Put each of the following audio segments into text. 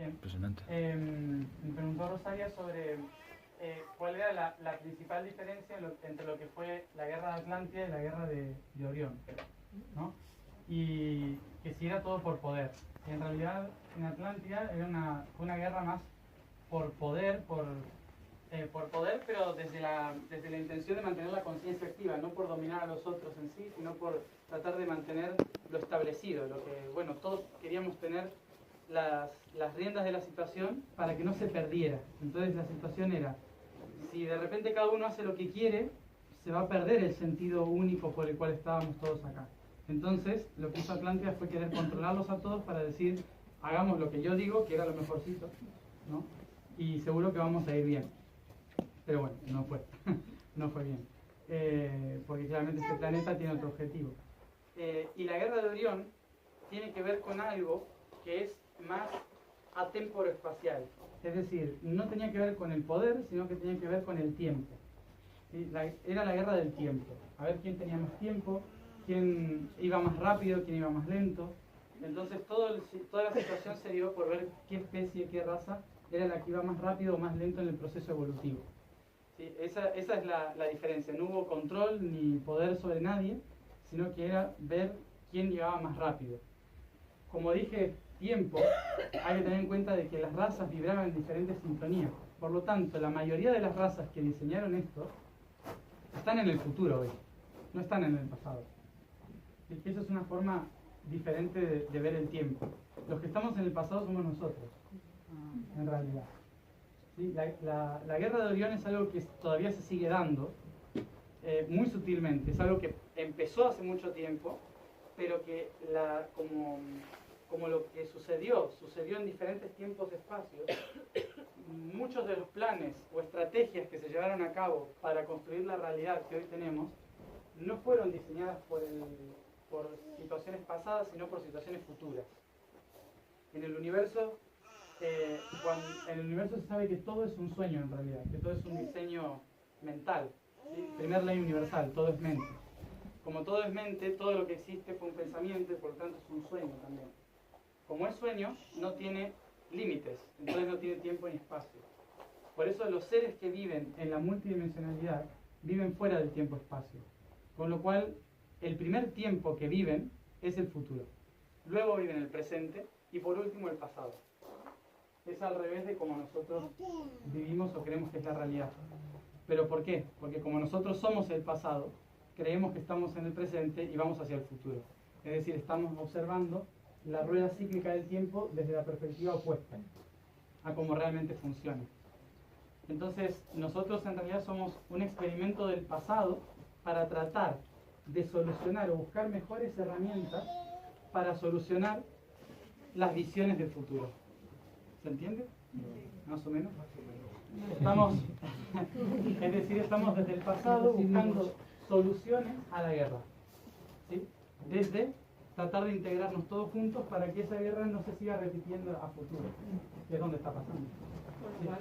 Bien. Impresionante. Me preguntó Rosaria sobre cuál era la principal diferencia entre lo que fue la guerra de Atlántida y la guerra de Orión, ¿no? Y que si era todo por poder. Y en realidad en Atlántida era una guerra más por poder, pero desde la intención de mantener la conciencia activa, no por dominar a los otros en sí, sino por tratar de mantener lo establecido, lo que, bueno, todos queríamos tener las riendas de la situación para que no se perdiera. Entonces la situación era, si de repente cada uno hace lo que quiere, se va a perder el sentido único por el cual estábamos todos acá. Entonces lo que hizo Atlántida fue querer controlarlos a todos para decir, hagamos lo que yo digo, que era lo mejorcito, ¿no? Y seguro que vamos a ir bien. Pero bueno, no fue, no fue bien. Porque claramente este planeta tiene otro objetivo. Y la guerra de Orión tiene que ver con algo que es más atemporo-espacial. Es decir, no tenía que ver con el poder, sino que tenía que ver con el tiempo. ¿Sí? Era la guerra del tiempo. A ver quién tenía más tiempo, quién iba más rápido, quién iba más lento. Entonces toda la situación se dio por ver qué especie, qué raza era la que iba más rápido o más lento en el proceso evolutivo. ¿Sí? Esa es la diferencia. No hubo control ni poder sobre nadie, sino que era ver quién llegaba más rápido. Como dije, tiempo, hay que tener en cuenta de que las razas vibraban en diferentes sintonías. Por lo tanto, la mayoría de las razas que diseñaron esto están en el futuro hoy, no están en el pasado. Y esa es una forma diferente de ver el tiempo. Los que estamos en el pasado somos nosotros, en realidad. ¿Sí? La guerra de Orión es algo que todavía se sigue dando, muy sutilmente. Es algo que empezó hace mucho tiempo, pero que como lo que sucedió en diferentes tiempos y espacios, muchos de los planes o estrategias que se llevaron a cabo para construir la realidad que hoy tenemos no fueron diseñadas por situaciones pasadas, sino por situaciones futuras. En el universo se sabe que todo es un sueño en realidad, que todo es un diseño mental. ¿Sí? Primer ley universal, todo es mente. Como todo es mente, todo lo que existe fue un pensamiento y por lo tanto es un sueño también. Como es sueño, no tiene límites, entonces no tiene tiempo ni espacio. Por eso los seres que viven en la multidimensionalidad viven fuera del tiempo-espacio. Con lo cual, el primer tiempo que viven es el futuro. Luego viven el presente y por último el pasado. Es al revés de como nosotros vivimos o creemos que es la realidad. ¿Pero por qué? Porque como nosotros somos el pasado, creemos que estamos en el presente y vamos hacia el futuro. Es decir, estamos observando la rueda cíclica del tiempo desde la perspectiva opuesta a cómo realmente funciona. Entonces, nosotros en realidad somos un experimento del pasado para tratar de solucionar o buscar mejores herramientas para solucionar las visiones del futuro. ¿Se entiende? Más o menos. Es decir, estamos desde el pasado buscando soluciones a la guerra. ¿Sí? Desde tratar de integrarnos todos juntos para que esa guerra no se siga repitiendo a futuro, que es donde está pasando. Por igual,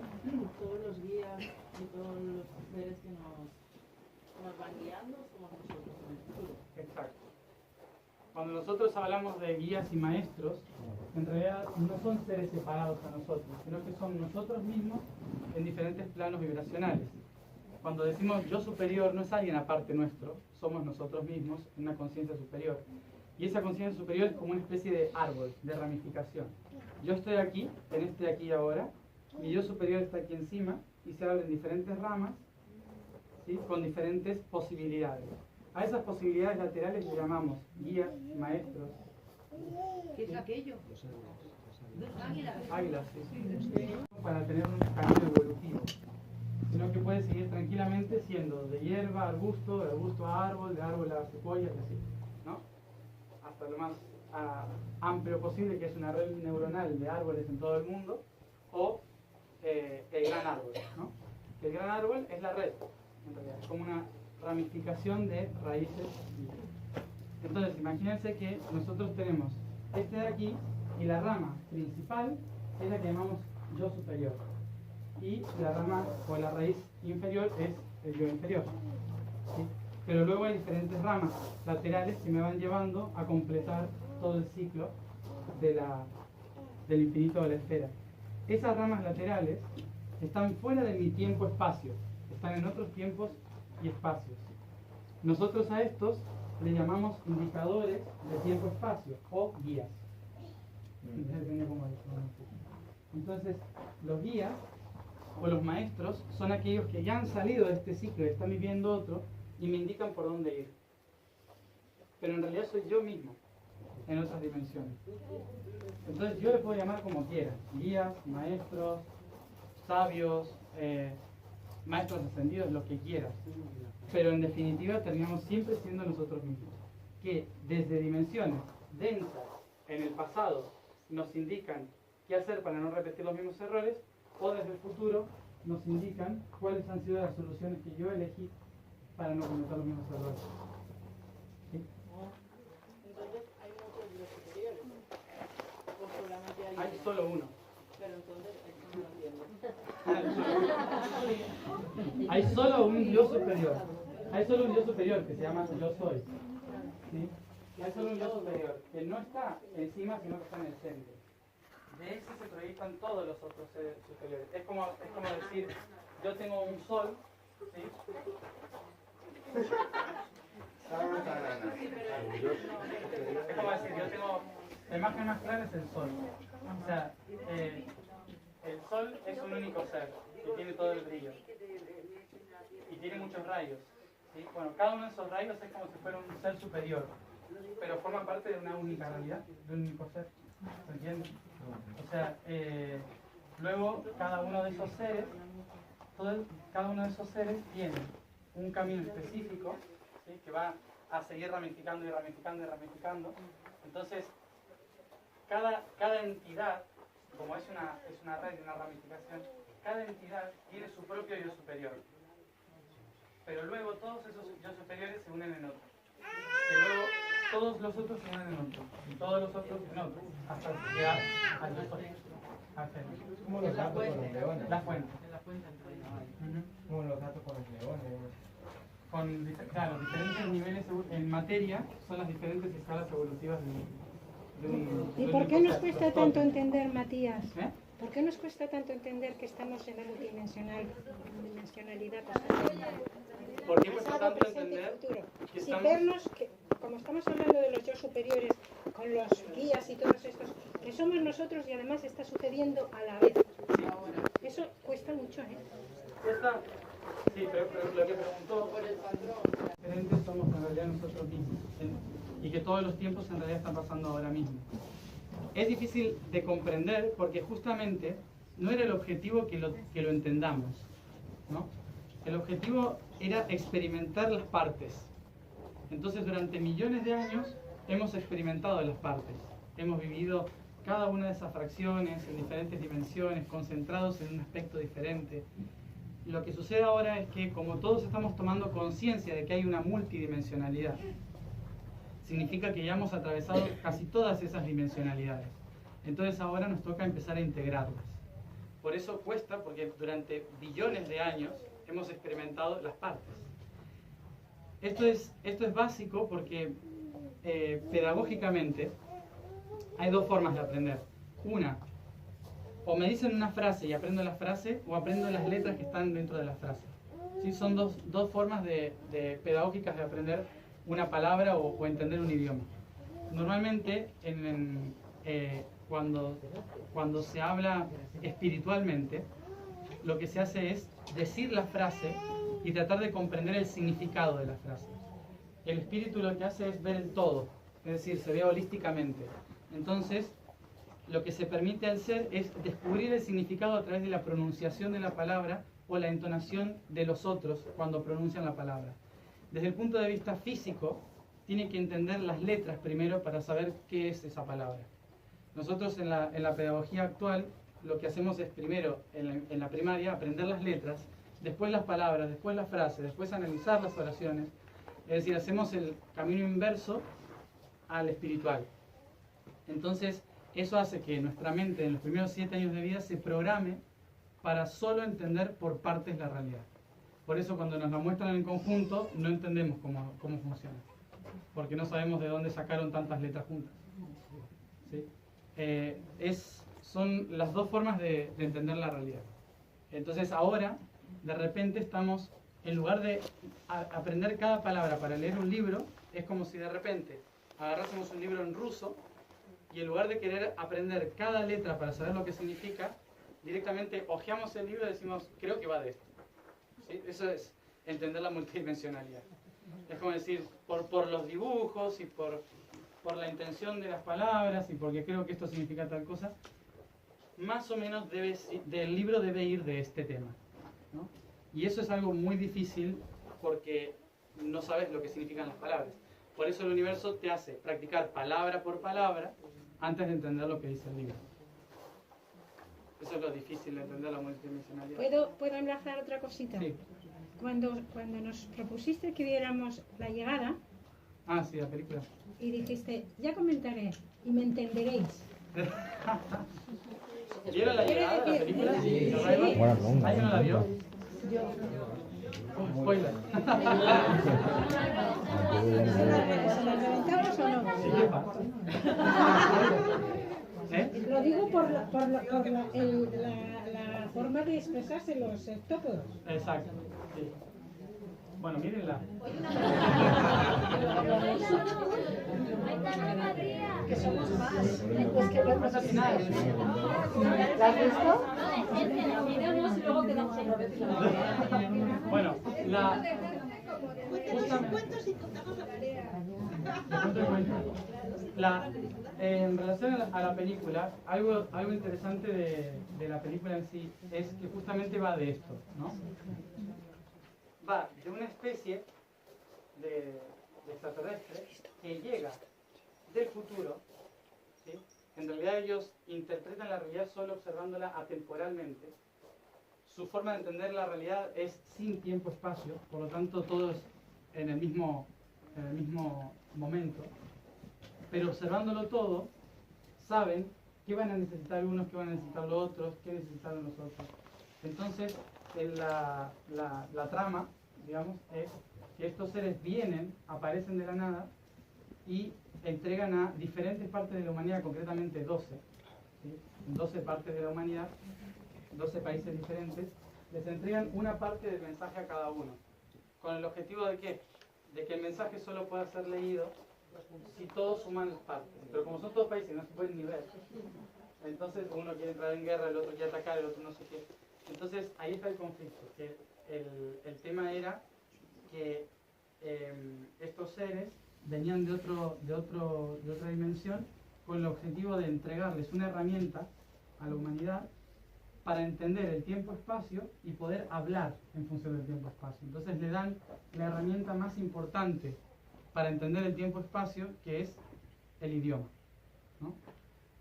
todos los guías y todos los seres que nos van guiando somos nosotros en el futuro. Exacto. Cuando nosotros hablamos de guías y maestros, en realidad no son seres separados a nosotros, sino que son nosotros mismos en diferentes planos vibracionales. Cuando decimos yo superior, no es alguien aparte nuestro, somos nosotros mismos en una conciencia superior. Y esa conciencia superior es como una especie de árbol, de ramificación. Yo estoy aquí, en este aquí y ahora, mi yo superior está aquí encima, y se abren diferentes ramas, ¿sí? Con diferentes posibilidades. A esas posibilidades laterales le llamamos guías, maestros. ¿Qué es aquello? Águilas. Águilas, sí. Para tener un camino evolutivo. Sino que puede seguir tranquilamente siendo de hierba a arbusto, de arbusto a árbol, de árbol a secuoya y así, ¿no? Hasta lo más amplio posible, que es una red neuronal de árboles en todo el mundo, o el gran árbol, ¿no? El gran árbol es la red, en realidad, es como una ramificación de raíces. Entonces, imagínense que nosotros tenemos este de aquí, y la rama principal es la que llamamos yo superior. Y la rama o la raíz inferior es el yo inferior. ¿Sí? Pero luego hay diferentes ramas laterales que me van llevando a completar todo el ciclo del infinito de la esfera. esas ramas laterales están fuera de mi tiempo-espacio, están en otros tiempos y espacios. Nosotros a estos le llamamos indicadores de tiempo-espacio o guías. Depende cómo decirlo. Entonces, los guías o los maestros son aquellos que ya han salido de este ciclo y están viviendo otro y me indican por dónde ir. Pero en realidad soy yo mismo en otras dimensiones. Entonces yo le puedo llamar como quiera: guías, maestros, sabios, maestros ascendidos, lo que quieras. Pero en definitiva terminamos siempre siendo nosotros mismos, que desde dimensiones densas en el pasado nos indican qué hacer para no repetir los mismos errores, o desde el futuro nos indican cuáles han sido las soluciones que yo elegí para no cometer los mismos errores. ¿Sí? Entonces hay muchos dios superiores. O solamente hay Hay solo uno. Pero entonces no entiendo. Hay solo un Dios superior. Hay solo un Dios superior que se llama Yo Soy. ¿Sí? Hay solo un Dios superior que no está encima, sino que está en el centro. De ese se proyectan todos los otros seres superiores. Es como decir, yo tengo un sol, ¿sí? Es como decir, yo tengo, la imagen más clara es el sol. O sea, el sol es un único ser y tiene todo el brillo. Y tiene muchos rayos. ¿Sí? Bueno, cada uno de esos rayos es como si fuera un ser superior, pero forma parte de una única realidad, de un único ser. ¿Se entiende? O sea, luego cada uno de esos seres, cada uno de esos seres tiene un camino específico, ¿sí? Que va a seguir ramificando y ramificando y ramificando. Entonces, cada entidad, como es una red y una ramificación, cada entidad tiene su propio yo superior. Pero luego todos esos yo superiores se unen en otro. Y luego todos los otros se unen en otro. Y todos los otros en otro. Hasta llegar al yo soy. Como los gatos con los leones. La fuente. Como los gatos con los leones. Claro, diferentes niveles en materia son las diferentes escalas evolutivas de un ¿Y por qué nos cuesta tanto entender, Matías? ¿Eh? ¿Por qué nos cuesta tanto entender que estamos en la multidimensionalidad? ¿Por qué cuesta Pasado, tanto presente y entender futuro. que Sin estamos... vernos, que, como estamos hablando de los yo superiores, con los guías y todos estos, que somos nosotros y además está sucediendo a la vez. Eso cuesta mucho, ¿eh? Cuesta... Sí, pero lo que preguntó... Diferentes somos en realidad nosotros mismos. Y que todos los tiempos en realidad están pasando ahora mismo. Es difícil de comprender porque justamente no era el objetivo que lo entendamos, ¿no? El objetivo era experimentar las partes. Entonces durante millones de años hemos experimentado las partes. Hemos vivido cada una de esas fracciones en diferentes dimensiones, concentrados en un aspecto diferente. Lo que sucede ahora es que como todos estamos tomando conciencia de que hay una multidimensionalidad, significa que ya hemos atravesado casi todas esas dimensionalidades. Entonces ahora nos toca empezar a integrarlas. Por eso cuesta, porque durante billones de años hemos experimentado las partes. Esto es básico porque pedagógicamente hay dos formas de aprender. Una, o me dicen una frase y aprendo la frase, o aprendo las letras que están dentro de la frase. ¿Sí? Son dos formas pedagógicas de aprender una palabra o entender un idioma. Normalmente, cuando se habla espiritualmente, lo que se hace es decir la frase y tratar de comprender el significado de la frase. El espíritu lo que hace es ver el todo, es decir, se ve holísticamente. Entonces, lo que se permite al ser es descubrir el significado a través de la pronunciación de la palabra o la entonación de los otros cuando pronuncian la palabra. Desde el punto de vista físico, tiene que entender las letras primero para saber qué es esa palabra. Nosotros en la pedagogía actual lo que hacemos es primero, en la primaria, aprender las letras, después las palabras, después las frases, después analizar las oraciones. Es decir, hacemos el camino inverso al espiritual. Entonces, eso hace que nuestra mente en los primeros 7 años de vida se programe para solo entender por partes la realidad. Por eso cuando nos la muestran en conjunto no entendemos cómo funciona, porque no sabemos de dónde sacaron tantas letras juntas. ¿Sí? Es son las dos formas de entender la realidad. Entonces ahora, de repente estamos, en lugar de aprender cada palabra para leer un libro, es como si de repente agarrásemos un libro en ruso y en lugar de querer aprender cada letra para saber lo que significa, directamente hojeamos el libro y decimos, creo que va de esto. ¿Sí? Eso es entender la multidimensionalidad. Es como decir, por los dibujos y por la intención de las palabras y porque creo que esto significa tal cosa, más o menos del libro debe ir de este tema, ¿no? Y eso es algo muy difícil porque no sabes lo que significan las palabras. Por eso el universo te hace practicar palabra por palabra antes de entender lo que dice el libro. Eso es lo difícil de entender la multidimensionalidad. ¿Puedo enlazar otra cosita? Sí. Cuando nos propusiste que viéramos La Llegada Ah, sí, la película. y dijiste, ya comentaré y me entenderéis. ¿Vieron La Llegada, la película? Sí. Buena pregunta. ¿Alguien no la vio? Spoiler. ¿Se la reventamos o no? Sí, ¿qué pasa? ¿Eh? Lo digo por la forma de expresarse los octópodos. Exacto. Sí. Bueno, mírenla. Que somos más. Pues que No pasa nada. ¿La has visto? Bueno, en relación a la película, algo interesante de la película en sí es que justamente va de esto, ¿no? Va de una especie de extraterrestre que llega del futuro, ¿sí? En realidad ellos interpretan la realidad solo observándola atemporalmente. Su forma de entender la realidad es sin tiempo-espacio, por lo tanto todo es en el mismo momento. Pero observándolo todo, saben qué van a necesitar unos, qué van a necesitar los otros, qué necesitaron los otros. Entonces, la trama, digamos, es que estos seres aparecen de la nada y entregan a diferentes partes de la humanidad, concretamente 12, ¿sí? 12 partes de la humanidad, 12 países diferentes, les entregan una parte del mensaje a cada uno. ¿Con el objetivo de qué? De que el mensaje solo pueda ser leído si todos suman las partes. Pero como son todos países, no se pueden ni ver. Entonces uno quiere entrar en guerra, el otro quiere atacar, el otro no sé qué. Entonces ahí está el conflicto. Que el tema era que estos seres venían de otra dimensión con el objetivo de entregarles una herramienta a la humanidad para entender el tiempo-espacio y poder hablar en función del tiempo-espacio. Entonces le dan la herramienta más importante para entender el tiempo-espacio, que es el idioma, ¿no?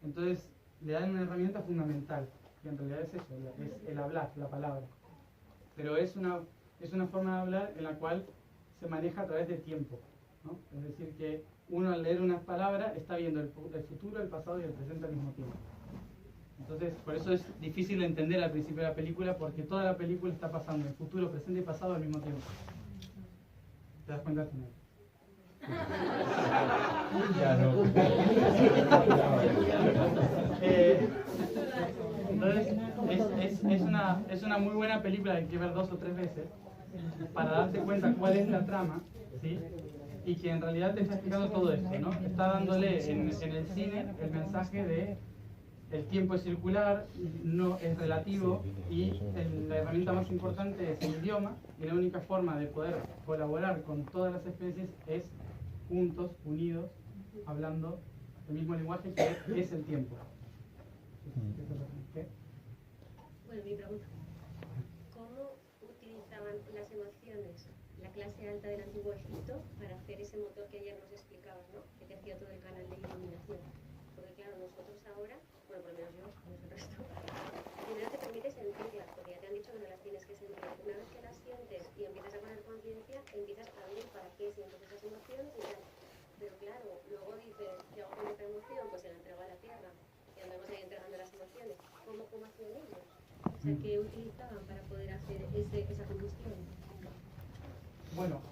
Entonces le dan una herramienta fundamental, que en realidad es eso, es el hablar, la palabra. Pero es una forma de hablar en la cual se maneja a través del tiempo, ¿no? Es decir, que uno al leer unas palabras está viendo el futuro, el pasado y el presente al mismo tiempo. Entonces, por eso es difícil de entender al principio de la película, porque toda la película está pasando en futuro, presente y pasado al mismo tiempo. ¿Te das cuenta al final? Ya no. Entonces, es una muy buena película, hay que ver 2 o 3 veces para darte cuenta cuál es la trama, ¿sí? Y que en realidad te está explicando todo esto, ¿no? Está dándole en el cine el mensaje de el tiempo es circular, no es relativo y la herramienta más importante es el idioma, y la única forma de poder colaborar con todas las especies es juntos, unidos, hablando el mismo lenguaje que es el tiempo. ¿Qué? Bueno, mi pregunta. ¿Cómo utilizaban las emociones la clase alta del Antiguo Egipto para hacer ese motor que ayer nos explicabas, ¿no? Que te hacía todo el canal de iluminación? Porque claro, nosotros ahora, bueno, por lo menos yo, no sé el resto, primero te permite sentirlas, porque ya te han dicho que no las tienes que sentir. Una vez que las sientes y empiezas a poner conciencia, empiezas a ver para qué sientes esas emociones y tal. Pero claro, luego dices, ¿qué hago con esta emoción? Pues se la entrego a la tierra. Y andamos ahí entregando las emociones. ¿Cómo hacían ellos? O sea, ¿qué utilizaban para poder hacer esa combustión? Bueno,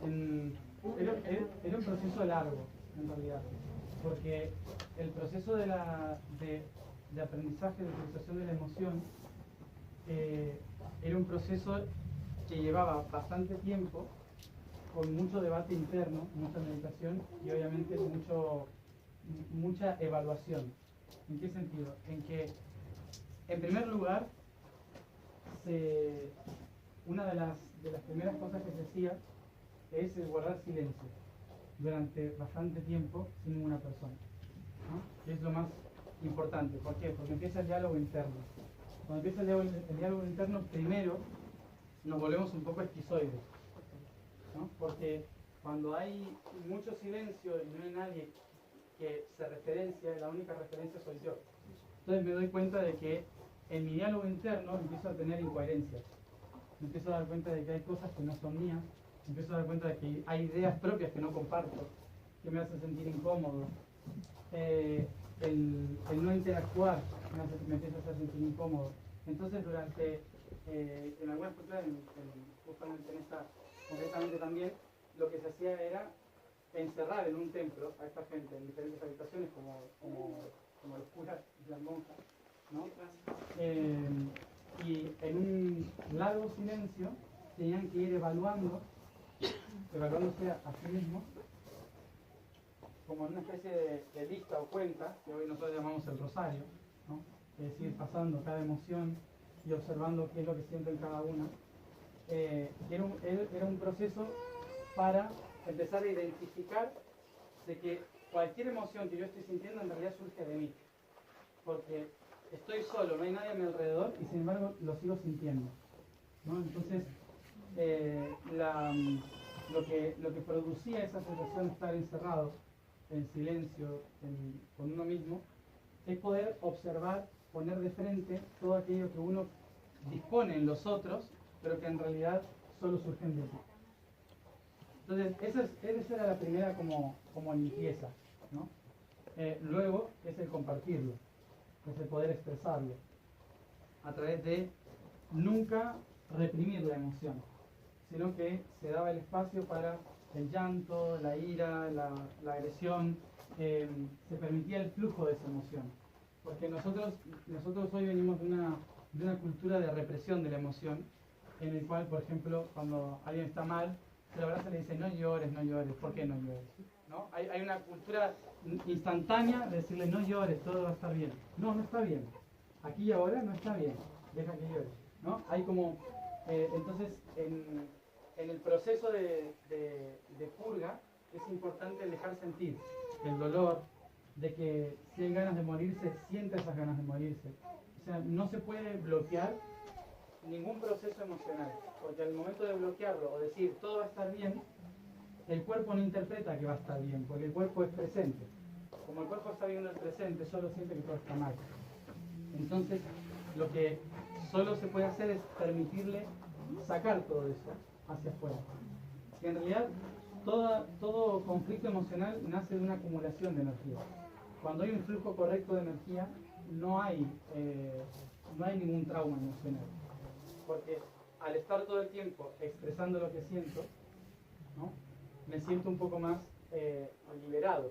era un proceso largo, en realidad, porque el proceso de de aprendizaje, de utilización de la emoción, era un proceso que llevaba bastante tiempo, con mucho debate interno, mucha meditación y obviamente mucha evaluación. ¿En qué sentido? En que, en primer lugar, una de las primeras cosas que se hacía es el guardar silencio durante bastante tiempo sin ninguna persona, ¿no? Que es lo más importante. ¿Por qué? Porque empieza el diálogo interno. Cuando empieza el diálogo interno, primero nos volvemos un poco esquizoides, ¿no? Porque cuando hay mucho silencio y no hay nadie que se referencia, la única referencia soy yo. Entonces me doy cuenta de que en mi diálogo interno empiezo a tener incoherencias. Me empiezo a dar cuenta de que hay cosas que no son mías, me empiezo a dar cuenta de que hay ideas propias que no comparto, que me hacen sentir incómodo. El no interactuar me empieza a hacer sentir incómodo. Entonces en algunas culturas, justamente en esta concretamente también, lo que se hacía era encerrar en un templo a esta gente en diferentes habitaciones como los curas y las monjas, ¿no? Y en un largo silencio tenían que ir evaluándose a sí mismos, como en una especie de lista o cuenta, que hoy nosotros llamamos el rosario, ¿no? Es decir, pasando cada emoción y observando qué es lo que sienten cada una. Era un proceso para empezar a identificar de que cualquier emoción que yo estoy sintiendo en realidad surge de mí, porque estoy solo, no hay nadie a mi alrededor y sin embargo lo sigo sintiendo, ¿no? Entonces lo que producía esa sensación de estar encerrado en silencio con uno mismo es poder observar, poner de frente todo aquello que uno dispone en los otros, pero que en realidad solo surgen de ti. Entonces esa era la primera como limpieza, ¿no? Luego es el compartirlo, es el poder expresarlo a través de nunca reprimir la emoción, sino que se daba el espacio para el llanto, la ira, la agresión, se permitía el flujo de esa emoción, porque nosotros hoy venimos de una cultura de represión de la emoción, en el cual, por ejemplo, cuando alguien está mal, se lo abraza y le dice, no llores, ¿por qué no llores? ¿No? Hay una cultura instantánea de decirle, no llores, todo va a estar bien. No está bien. Aquí y ahora no está bien, deja que llore, ¿no? Hay como, entonces, en el proceso de purga, es importante dejar sentir el dolor, de que si hay ganas de morirse, sienta esas ganas de morirse. O sea, no se puede bloquear ningún proceso emocional, porque al momento de bloquearlo o decir todo va a estar bien, el cuerpo no interpreta que va a estar bien, porque el cuerpo es presente. Como el cuerpo está viendo el presente, solo siente que todo está mal. Entonces, lo que solo se puede hacer es permitirle sacar todo eso hacia afuera. Y en realidad, todo conflicto emocional nace de una acumulación de energía. Cuando hay un flujo correcto de energía, no hay ningún trauma emocional. Porque al estar todo el tiempo expresando lo que siento, ¿no? Me siento un poco más liberado.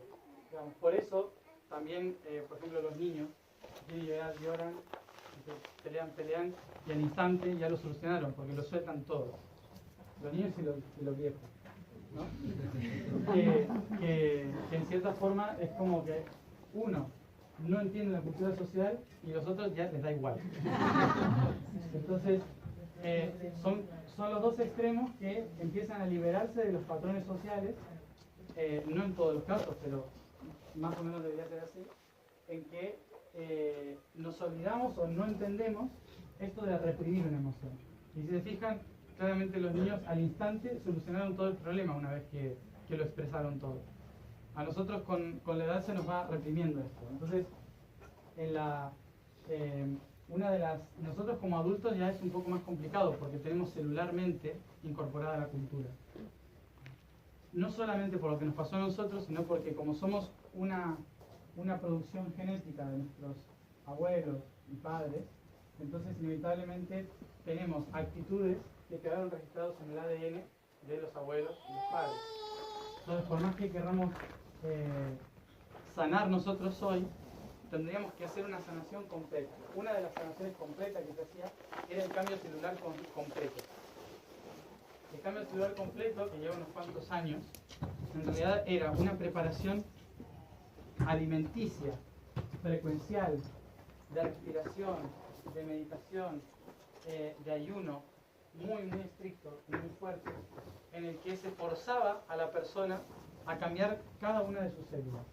Digamos, por eso también, por ejemplo, los niños lloran, pelean y al instante ya lo solucionaron porque lo sueltan todo. Los niños y los viejos, ¿no? Que en cierta forma es como que uno no entiende la cultura social y los otros ya les da igual. Entonces, son los dos extremos que empiezan a liberarse de los patrones sociales, no en todos los casos, pero más o menos debería ser así, en que nos olvidamos o no entendemos esto de reprimir una emoción. Y si se fijan, claramente los niños al instante solucionaron todo el problema una vez que lo expresaron todo. A nosotros con la edad se nos va reprimiendo esto. Entonces, nosotros como adultos ya es un poco más complicado porque tenemos celularmente incorporada la cultura. No solamente por lo que nos pasó a nosotros, sino porque como somos una producción genética de nuestros abuelos y padres, entonces inevitablemente tenemos actitudes que quedaron registrados en el ADN de los abuelos y los padres. Entonces, por más que queramos sanar nosotros hoy, tendríamos que hacer una sanación completa. Una de las sanaciones completas que se hacía era el cambio celular completo. El cambio celular completo, que lleva unos cuantos años, en realidad era una preparación alimenticia, frecuencial, de respiración, de meditación, de ayuno, muy estricto y muy fuerte, en el que se forzaba a la persona a cambiar cada una de sus células.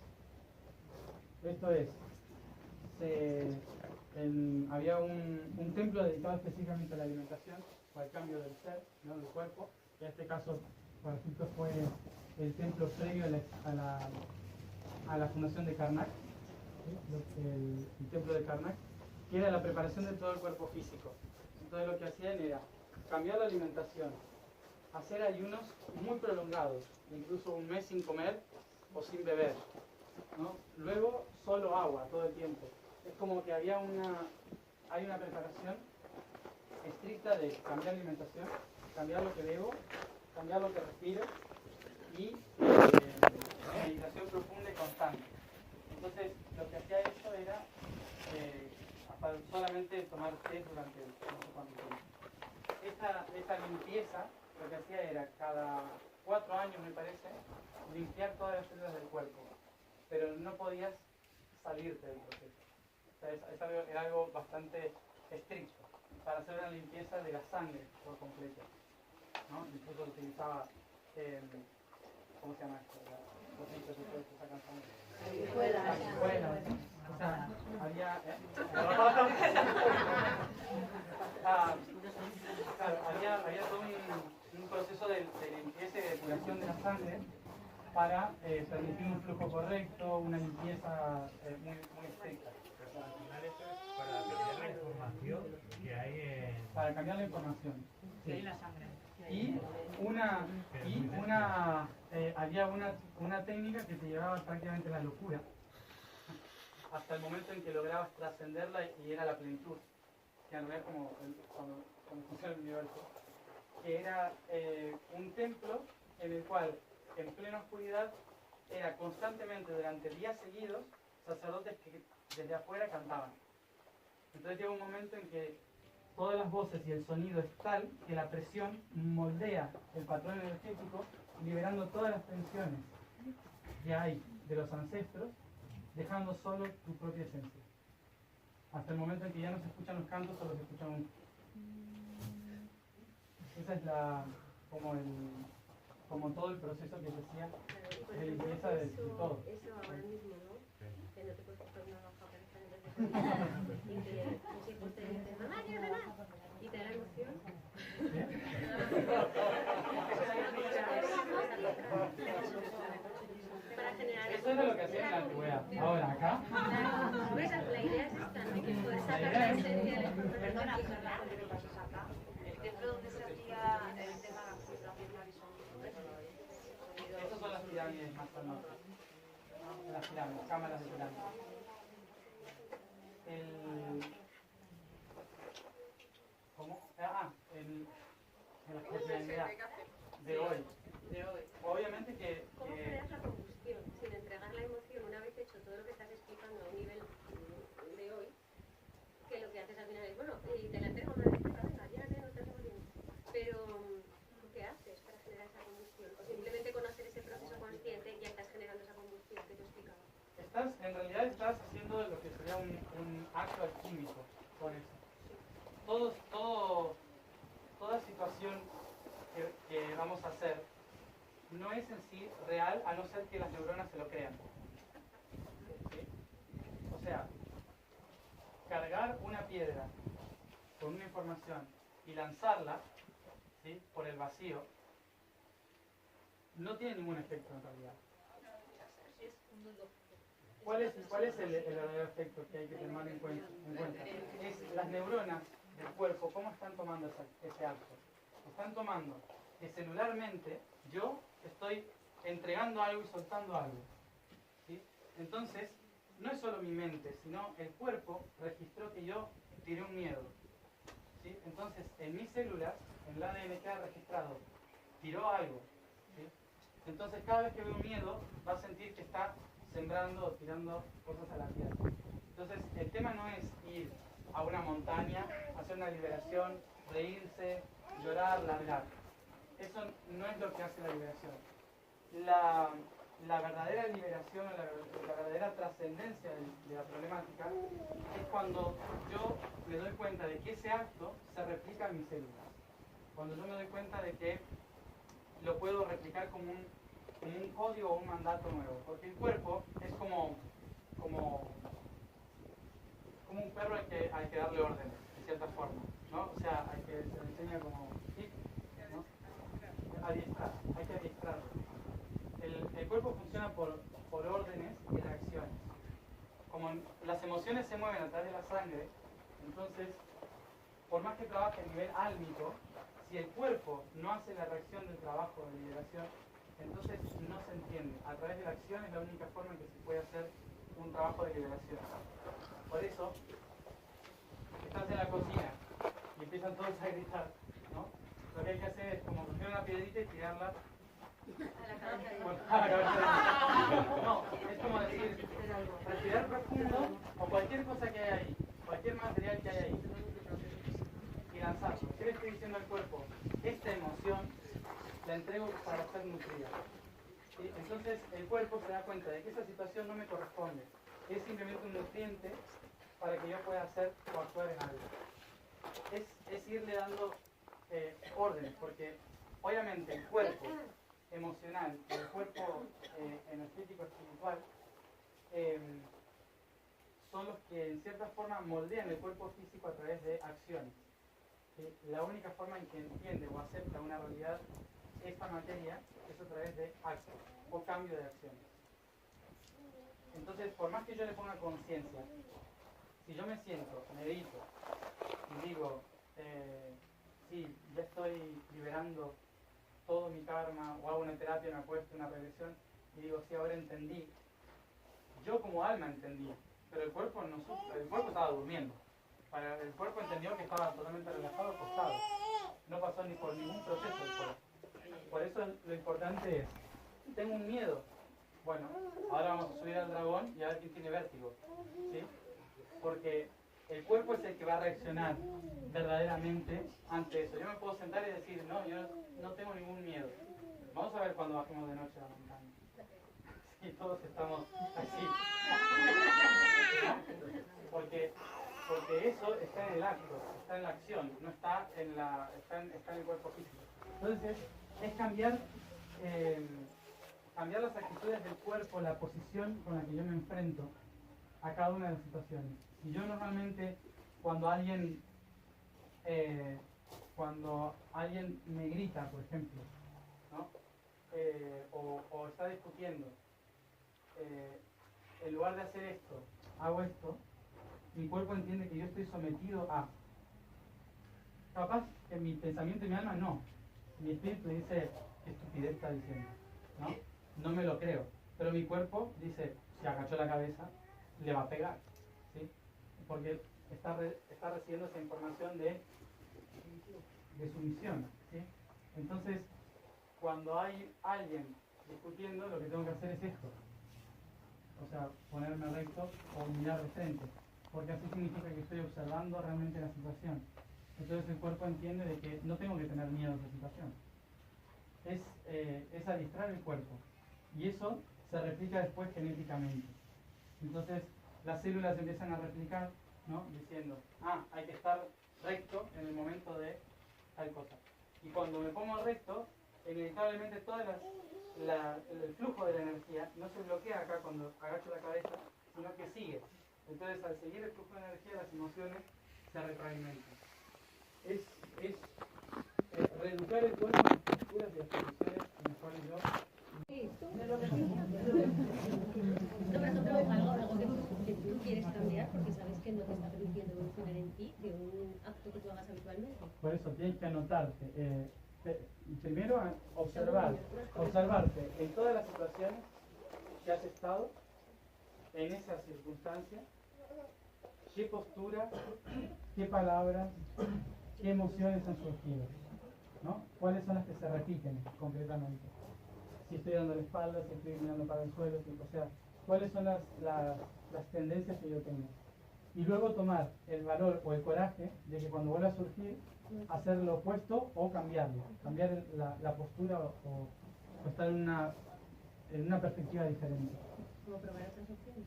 Esto es, había un templo dedicado específicamente a la alimentación o al cambio del ser, ¿no? Del cuerpo. En este caso, por ejemplo, fue el templo previo a la fundación de Karnak, ¿sí? El templo de Karnak, que era la preparación de todo el cuerpo físico. Entonces lo que hacían era cambiar la alimentación, hacer ayunos muy prolongados, incluso un mes sin comer o sin beber, ¿no? Luego solo agua todo el tiempo. Es como que hay una preparación estricta de cambiar la alimentación, cambiar lo que bebo, cambiar lo que respiro y meditación profunda y constante. Entonces lo que hacía eso era solamente tomar té durante no sé cuánto tiempo. Esta limpieza lo que hacía era cada 4 años, me parece, limpiar todas las células del cuerpo, pero no podías salirte del proceso. O sea, era algo bastante estricto para hacer una limpieza de la sangre por completo, ¿no? Incluso utilizaba, ¿cómo se llama esto? Los bichos que sacan sangre. Sanguijuelas. O sea, había... claro, había todo un proceso de limpieza y de depuración de la sangre para permitir un flujo correcto, una limpieza muy estricta. Al final eso es para cambiar la información que hay en... Para cambiar la información. Sí. Y la sangre. Había una técnica que te llevaba prácticamente a la locura, hasta el momento en que lograbas trascenderla y era la plenitud, que no es como cuando funciona el universo, que era un templo en el cual en plena oscuridad era constantemente durante días seguidos sacerdotes que desde afuera cantaban. Entonces llega un momento en que todas las voces y el sonido es tal que la presión moldea el patrón energético, liberando todas las tensiones que hay de los ancestros, dejando solo tu propia esencia. Hasta el momento en que ya no se escuchan los cantos, solo se escuchan un... Esa es como todo el proceso que se hacía de limpieza de todo. Eso ahora mismo, ¿no? Que no te puedes coger una baja para estar en el y que tus hijos te dicen, mamá, quiero ganar, y te da la emoción. Para generar... Eso era lo que hacía en la antigüedad. Ahora, acá... Pues la idea es esta, ¿no? Que poder sacar la esencia de la información. Perdona, ¿qué te pasas acá? El templo donde se hacía el tema de la computación y sonido. Esas son las pirámides más famosas. Las pirámides, cámaras de pirámides. ¿Cómo? En la cotidianidad de hoy. Obviamente que... ¿Cómo creas la combustión sin entregar la emoción una vez hecho todo lo que estás explicando a un nivel de hoy? Que lo que haces al final es, bueno, y te la entrego una vez, venga, llénate, no estás emoción. Pero, ¿qué haces para generar esa combustión? O simplemente con hacer ese proceso consciente ya estás generando esa combustión que te explicaba. En realidad estás haciendo lo que sería un acto alquímico con eso. Toda situación que vamos a hacer no es en sí real a no ser que las neuronas se lo crean. ¿Sí? O sea, cargar una piedra con una información y lanzarla, ¿sí?, por el vacío no tiene ningún efecto en realidad. ¿Cuál es el verdadero efecto que hay que tomar en cuenta? Es las neuronas del cuerpo, ¿cómo están tomando ese acto? Están tomando que celularmente yo estoy entregando algo y soltando algo, ¿sí? Entonces, no es solo mi mente, sino el cuerpo registró que yo tiré un miedo, ¿sí? Entonces, en mis células, en el ADN queda registrado, tiró algo, ¿sí? Entonces, cada vez que veo un miedo, va a sentir que está sembrando o tirando cosas a la tierra. Entonces, el tema no es ir a una montaña, hacer una liberación, reírse, llorar, largar. Eso no es lo que hace la liberación. La verdadera liberación, la verdadera trascendencia de la problemática es cuando yo me doy cuenta de que ese acto se replica en mis células. Cuando yo me doy cuenta de que lo puedo replicar como un código o un mandato nuevo. Porque el cuerpo es como un perro hay que darle órdenes, de cierta forma, ¿no? O sea, se le enseña como, ¿sí? ¿No? Adiestrar, hay que adiestrarlo. El cuerpo funciona por órdenes y reacciones. Como las emociones se mueven a través de la sangre, entonces, por más que trabaje a nivel álmico, si el cuerpo no hace la reacción del trabajo de liberación, entonces no se entiende. A través de la acción es la única forma en que se puede hacer un trabajo de liberación. Por eso, estás en la cocina y empiezan todos a gritar, ¿no? Lo que hay que hacer es como coger una piedrita y tirarla a la cabeza. No, es como decir, respirar profundo o cualquier cosa que hay ahí, cualquier material que hay ahí, y lanzarlo. ¿Qué le estoy diciendo al cuerpo? Esta emoción la entrego para ser nutrida. ¿Sí? Entonces el cuerpo se da cuenta de que esa situación no me corresponde. Es simplemente un nutriente para que yo pueda hacer o actuar en algo. Es irle dando órdenes, porque obviamente el cuerpo emocional y el cuerpo energético espiritual son los que en cierta forma moldean el cuerpo físico a través de acciones. La única forma en que entiende o acepta una realidad esta materia es a través de actos o cambio de acciones. Entonces, por más que yo le ponga conciencia, si yo me siento, medito y digo, sí, ya estoy liberando todo mi karma, o hago una terapia, una apuesta, una regresión, y digo, sí, ahora entendí. Yo como alma entendí, pero el cuerpo no, el cuerpo estaba durmiendo. El cuerpo entendió que estaba totalmente relajado, acostado. No pasó ni por ningún proceso del cuerpo. Por eso lo importante es, tengo un miedo. Bueno, ahora vamos a subir al dragón y a ver quién tiene vértigo. ¿Sí? Porque el cuerpo es el que va a reaccionar verdaderamente ante eso. Yo me puedo sentar y decir, no, yo no tengo ningún miedo. Vamos a ver cuando bajemos de noche a la montaña. Sí, todos estamos así. Porque eso está en el acto, está en la acción, no está en el cuerpo físico. Entonces, es cambiar las actitudes del cuerpo, la posición con la que yo me enfrento a cada una de las situaciones. Y yo normalmente, cuando alguien me grita, por ejemplo, ¿no? O está discutiendo, en lugar de hacer esto, hago esto, mi cuerpo entiende que yo estoy sometido a. Capaz que mi pensamiento y mi alma no. Mi espíritu dice, qué estupidez está diciendo, ¿no? No me lo creo. Pero mi cuerpo dice, si agachó la cabeza, le va a pegar, ¿sí? Porque está recibiendo esa información de sumisión, ¿sí? Entonces, cuando hay alguien discutiendo, lo que tengo que hacer es esto. O sea, ponerme recto o mirar de frente. Porque así significa que estoy observando realmente la situación. Entonces el cuerpo entiende de que no tengo que tener miedo a esa situación. Es adiestrar el cuerpo. Y eso se replica después genéticamente. Entonces las células empiezan a replicar, ¿no? Diciendo, hay que estar recto en el momento de tal cosa. Y cuando me pongo recto, inevitablemente todo el flujo de la energía no se bloquea acá cuando agacho la cabeza, sino que sigue. Entonces, al seguir el flujo de energía, las emociones se retroalimentan. Es reeducar el cuerpo a las posturas y las posiciones en las cuales yo... No, por ejemplo, algo que tú quieres cambiar porque sabes que no te está permitiendo evolucionar en ti de un acto que tú hagas habitualmente. Por eso tienes que anotarte. Primero, observarte en todas las situaciones que has estado, en esas circunstancias, qué postura, qué palabras, qué emociones han surgido, ¿no? ¿Cuáles son las que se repiten concretamente? Si estoy dando la espalda, si estoy mirando para el suelo, o sea, ¿cuáles son las tendencias que yo tengo? y luego tomar el valor o el coraje de que cuando vuelva a surgir, hacer lo opuesto o cambiarlo, cambiar la postura o estar en una perspectiva diferente. Como probar otras opciones.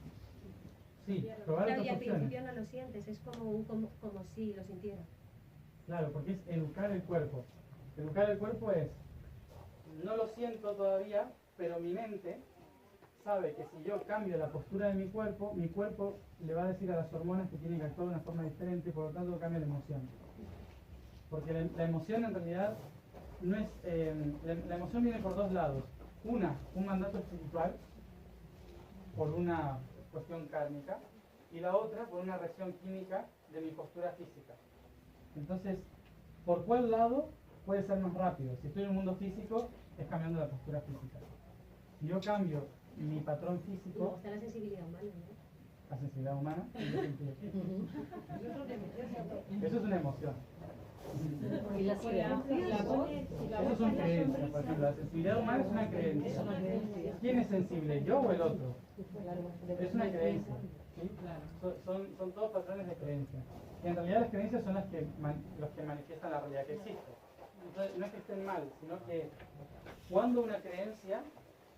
Sí, probar Claro, otras y al opciones. principio no lo sientes, es como si lo sintiera. Claro, porque es educar el cuerpo. Educar el cuerpo es, no lo siento todavía, pero mi mente sabe que si yo cambio la postura de mi cuerpo le va a decir a las hormonas que tienen que actuar de una forma diferente y por lo tanto cambia la emoción. Porque la emoción en realidad no es... la emoción viene por dos lados. Un mandato espiritual, por una cuestión kármica, y la otra por una reacción química de mi postura física. Entonces, ¿por cuál lado puede ser más rápido? Si estoy en un mundo físico, es cambiando la postura física. Si yo cambio mi patrón Y luego físico, está la sensibilidad humana, ¿no? la sensibilidad humana, ¿en qué sentido? Eso es una emoción. Y las creencias, la voz, Eso son creencias, por ejemplo, la sensibilidad humana es una creencia. ¿Quién es sensible, yo o el otro? Es una creencia. ¿Sí? Son todos patrones de creencia. Y en realidad las creencias son los que manifiestan la realidad que existe. Entonces, no es que estén mal, sino que cuando una creencia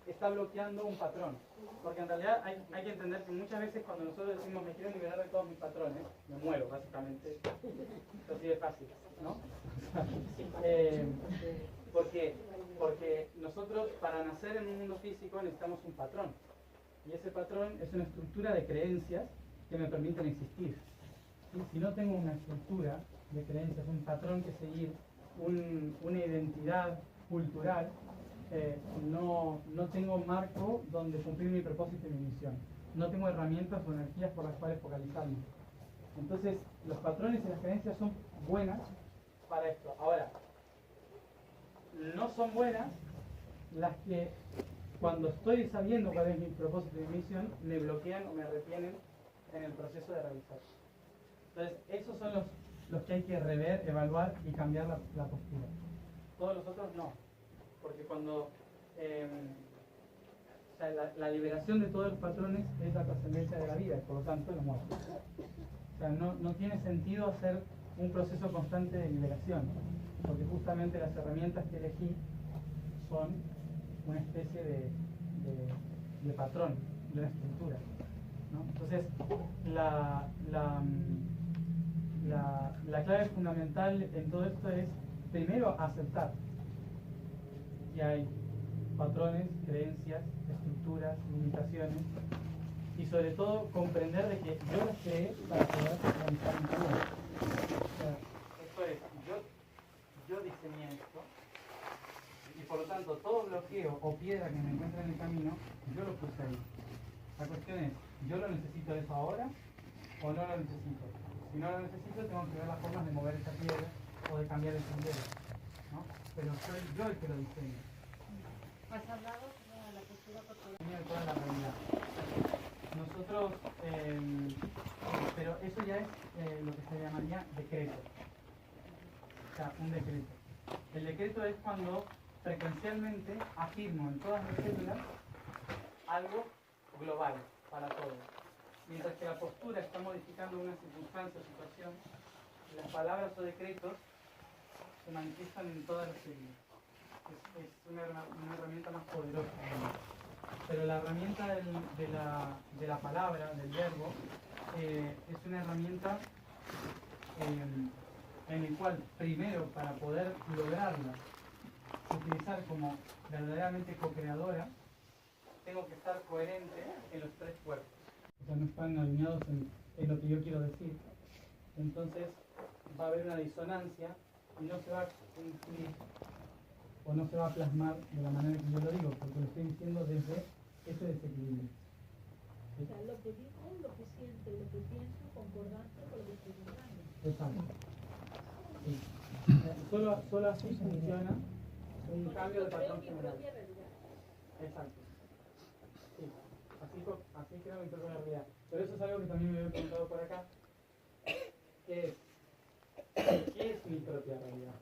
está bloqueando un patrón. Porque en realidad hay que entender que muchas veces cuando nosotros decimos me quiero liberar de todos mis patrones, me muero básicamente. Es así de fácil, ¿no? Porque nosotros para nacer en un mundo físico necesitamos un patrón. Y ese patrón es una estructura de creencias que me permiten existir. Si no tengo una estructura de creencias, un patrón que seguir, una identidad cultural, no tengo marco donde cumplir mi propósito y mi misión. No tengo herramientas o energías por las cuales focalizarme. Entonces, los patrones y las creencias son buenas para esto. Ahora, no son buenas las que cuando estoy sabiendo cuál es mi propósito y mi misión, me bloquean o me retienen en el proceso de realizar. Entonces, esos son los que hay que rever, evaluar y cambiar la postura. Todos los otros no. Porque cuando o sea, la liberación de todos los patrones es la trascendencia de la vida y por lo tanto la muerte. O sea, no tiene sentido hacer un proceso constante de liberación, porque justamente las herramientas que elegí son una especie de patrón, de una estructura, ¿no? Entonces, la clave fundamental en todo esto es, primero, aceptar que hay patrones, creencias, estructuras, limitaciones, y sobre todo comprender de que yo las creé para poder realizar mi vida. O sea, esto es, yo diseñé esto, y por lo tanto todo bloqueo o piedra que me encuentre en el camino, yo lo puse ahí. La cuestión es, ¿yo lo necesito eso ahora o no lo necesito? Si no lo necesito, tengo que ver las formas de mover esa piedra o de cambiar el sendero, ¿no? Pero soy yo el que lo diseño. has hablado de la postura corporal. De toda la realidad. Nosotros, pero eso ya es lo que se llamaría decreto. O sea, un decreto. El decreto es cuando frecuencialmente afirmo en todas mis células algo global para todos. Mientras que la postura está modificando una circunstancia o situación, las palabras o decretos se manifiestan en todas las células. Es una herramienta más poderosa. Pero la herramienta de la palabra, del verbo, es una herramienta en el cual, primero, para poder lograrla, utilizar como verdaderamente co-creadora, tengo que estar coherente en los tres cuerpos. O sea, no están alineados en lo que yo quiero decir. Entonces va a haber una disonancia y no se va a cumplir o no se va a plasmar de la manera que yo lo digo, porque lo estoy diciendo desde ese desequilibrio. ¿Sí? O sea, lo que digo, lo que siento, lo que pienso, concordante con lo que estoy pensando. Exacto. Sí. Solo así funciona un cambio de patrón Mi general. propia realidad. Exacto. Sí. Así creo mi propia realidad. Pero eso es algo que también me había preguntado por acá. ¿Qué es mi propia realidad?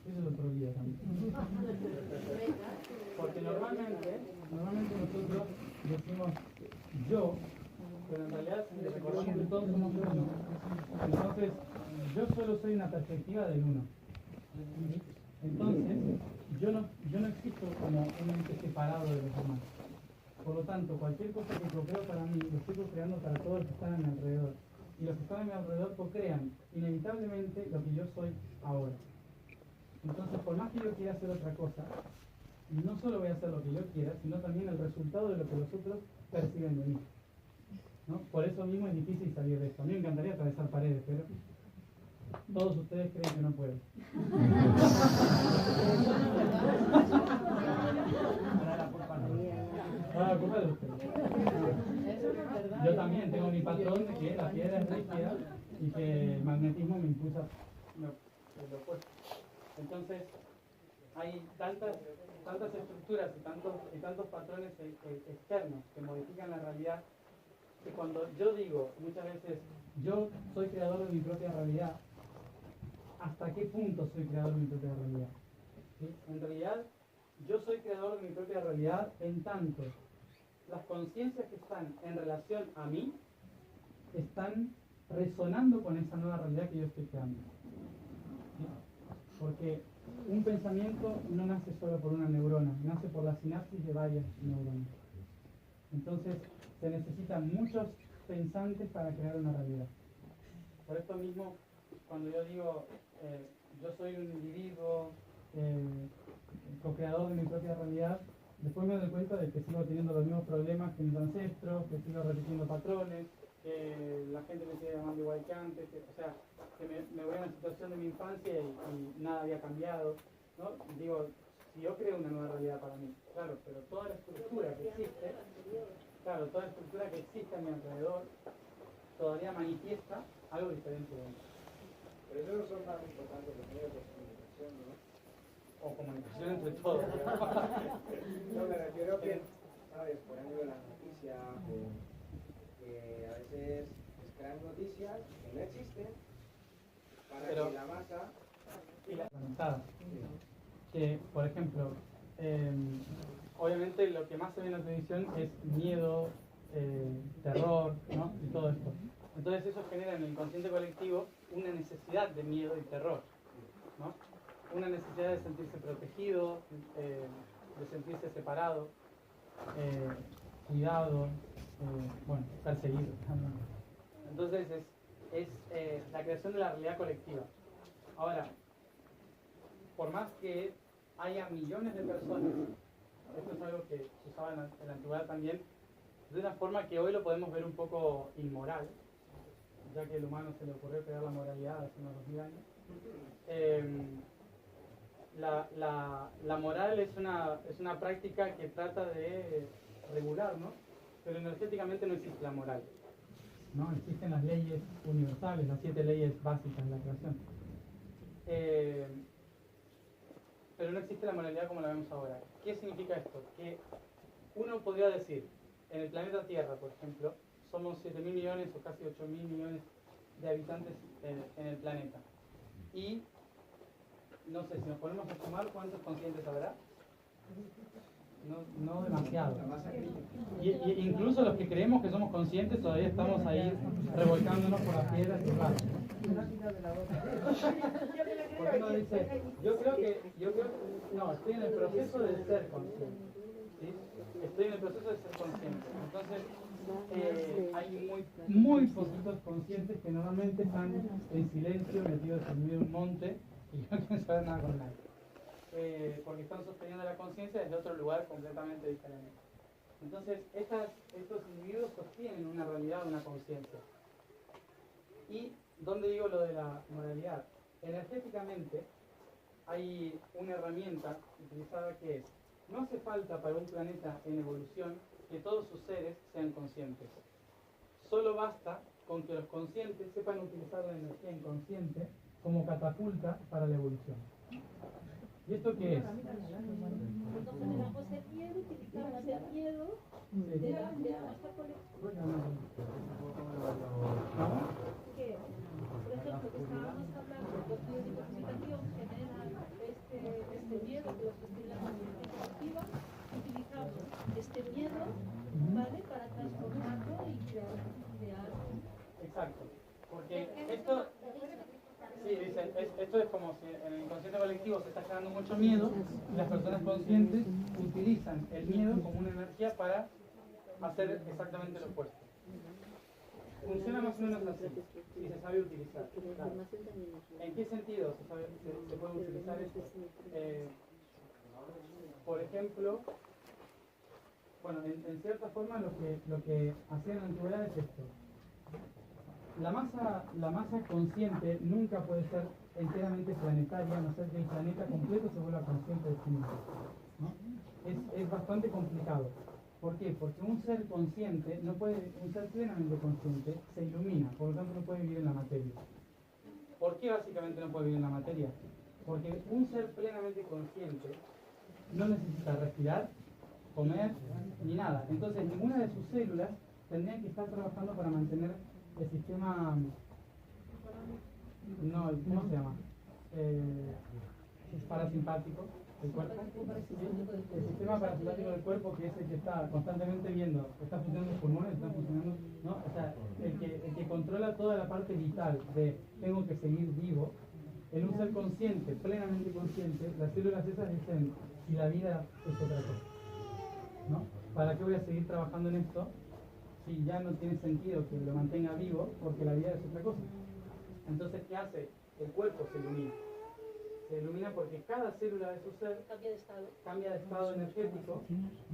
Eso es otro día también. Porque normalmente nosotros decimos yo pero en realidad recordamos que todos somos uno. Entonces, yo solo soy una perspectiva del uno. Entonces, yo no existo como un ente separado de los demás. Por lo tanto, cualquier cosa que co-creo para mí, lo estoy co-creando para todos los que están a mi alrededor. Y los que están a mi alrededor co-crean inevitablemente lo que yo soy ahora. Entonces, por más que yo quiera hacer otra cosa, no solo voy a hacer lo que yo quiera, sino también el resultado de lo que los otros perciben de mí. ¿No? Por eso mismo es difícil salir de esto. A mí me encantaría atravesar paredes, pero todos ustedes creen que no puedo. Ahora la culpa es de ustedes. Yo también tengo mi patrón de que la piedra es rígida y que el magnetismo me impulsa lo opuesto. Entonces, hay tantas estructuras y tantos patrones externos que modifican la realidad, que cuando yo digo muchas veces, yo soy creador de mi propia realidad, ¿hasta qué punto soy creador de mi propia realidad? ¿Sí? En realidad, yo soy creador de mi propia realidad en tanto las conciencias que están en relación a mí están resonando con esa nueva realidad que yo estoy creando. ¿Sí? Porque un pensamiento no nace solo por una neurona, nace por la sinapsis de varias neuronas. Entonces, se necesitan muchos pensantes para crear una realidad. Por esto mismo, cuando yo digo, yo soy un individuo co-creador de mi propia realidad, después me doy cuenta de que sigo teniendo los mismos problemas que mis ancestros, que sigo repitiendo patrones, que la gente me sigue llamando igual que antes, o sea, que me voy a una situación de mi infancia y nada había cambiado, ¿no? Digo, si yo creo una nueva realidad para mí, claro, pero toda la estructura que existe, a mi alrededor, todavía manifiesta algo diferente de mí. Pero eso no son más importantes los medios de comunicación, ¿no? O comunicación entre todos. No, me refiero que, ¿sabes? Por ejemplo, las noticias, que a veces se crean noticias que no existen para que la masa... Y la conectada. Que, por ejemplo, obviamente lo que más se ve en la televisión es miedo, terror, ¿no? Y todo esto. Entonces eso genera en el inconsciente colectivo una necesidad de miedo y terror, ¿no? Una necesidad de sentirse protegido, de sentirse separado, cuidado, perseguido también. Entonces es la creación de la realidad colectiva. Ahora, por más que haya millones de personas, esto es algo que se usaba en la antigüedad también, de una forma que hoy lo podemos ver un poco inmoral, ya que el humano se le ocurrió crear la moralidad hace unos 2000 años. La moral es una práctica que trata de regular, ¿no? Pero energéticamente no existe la moral, ¿no? Existen las leyes universales, las 7 leyes básicas de la creación. Pero no existe la moralidad como la vemos ahora. ¿Qué significa esto? Que uno podría decir, en el planeta Tierra, por ejemplo, somos 7.000 millones o casi 8.000 millones de habitantes en el planeta. Y, no sé, si nos ponemos a sumar, ¿cuántos conscientes habrá? No demasiado. Y incluso los que creemos que somos conscientes todavía estamos ahí revolcándonos por las piedras y raros. Porque uno dice, yo creo que, no, estoy en el proceso de ser consciente. ¿Sí? Estoy en el proceso de ser consciente. Entonces, hay muy poquitos conscientes que normalmente están en silencio, metidos en medio de un monte y no quieren saber nada con nadie. Porque están sosteniendo la conciencia desde otro lugar completamente diferente. Entonces, estos individuos sostienen una realidad, una conciencia. ¿Y dónde digo lo de la moralidad? Energéticamente hay una herramienta utilizada que es, no hace falta para un planeta en evolución que todos sus seres sean conscientes. Solo basta con que los conscientes sepan utilizar la energía inconsciente como catapulta para la evolución. ¿Y esto qué es? Cuando generamos el miedo, utilizamos el miedo de nuestra colección. Que, por ejemplo, que estábamos hablando de los medios de comunicación generan este miedo que los que tienen la conciencia colectiva, utilizamos este miedo, ¿vale?, para transformarlo y crear eso es como si en el inconsciente colectivo se está generando mucho miedo y las personas conscientes utilizan el miedo como una energía para hacer exactamente lo opuesto. Funciona más o menos así, si se sabe utilizar. Claro. ¿En qué sentido se puede utilizar esto? Por ejemplo, bueno, en cierta forma lo que hacía en la antigüedad es esto. La masa consciente nunca puede ser enteramente planetaria, a no ser que el planeta completo se vuelva consciente de sí mismo, ¿no? Es bastante complicado. ¿Por qué? Porque un ser consciente, un ser plenamente consciente, se ilumina, por lo tanto no puede vivir en la materia. ¿Por qué básicamente no puede vivir en la materia? Porque un ser plenamente consciente no necesita respirar, comer, ni nada. Entonces ninguna de sus células tendrían que estar trabajando para mantener el sistema, no, ¿cómo se llama? Parasimpático del cuerpo. El sistema parasimpático del cuerpo, que es el que está constantemente viendo, está funcionando los pulmones, está funcionando, ¿no? O sea, el que controla toda la parte vital de tengo que seguir vivo. En un ser consciente, plenamente consciente, las células esas dicen, y la vida es otra cosa, ¿no? ¿Para qué voy a seguir trabajando en esto si ya no tiene sentido que lo mantenga vivo porque la vida es otra cosa? Entonces, ¿qué hace? El cuerpo se ilumina. Se ilumina porque cada célula de su ser cambia de estado energético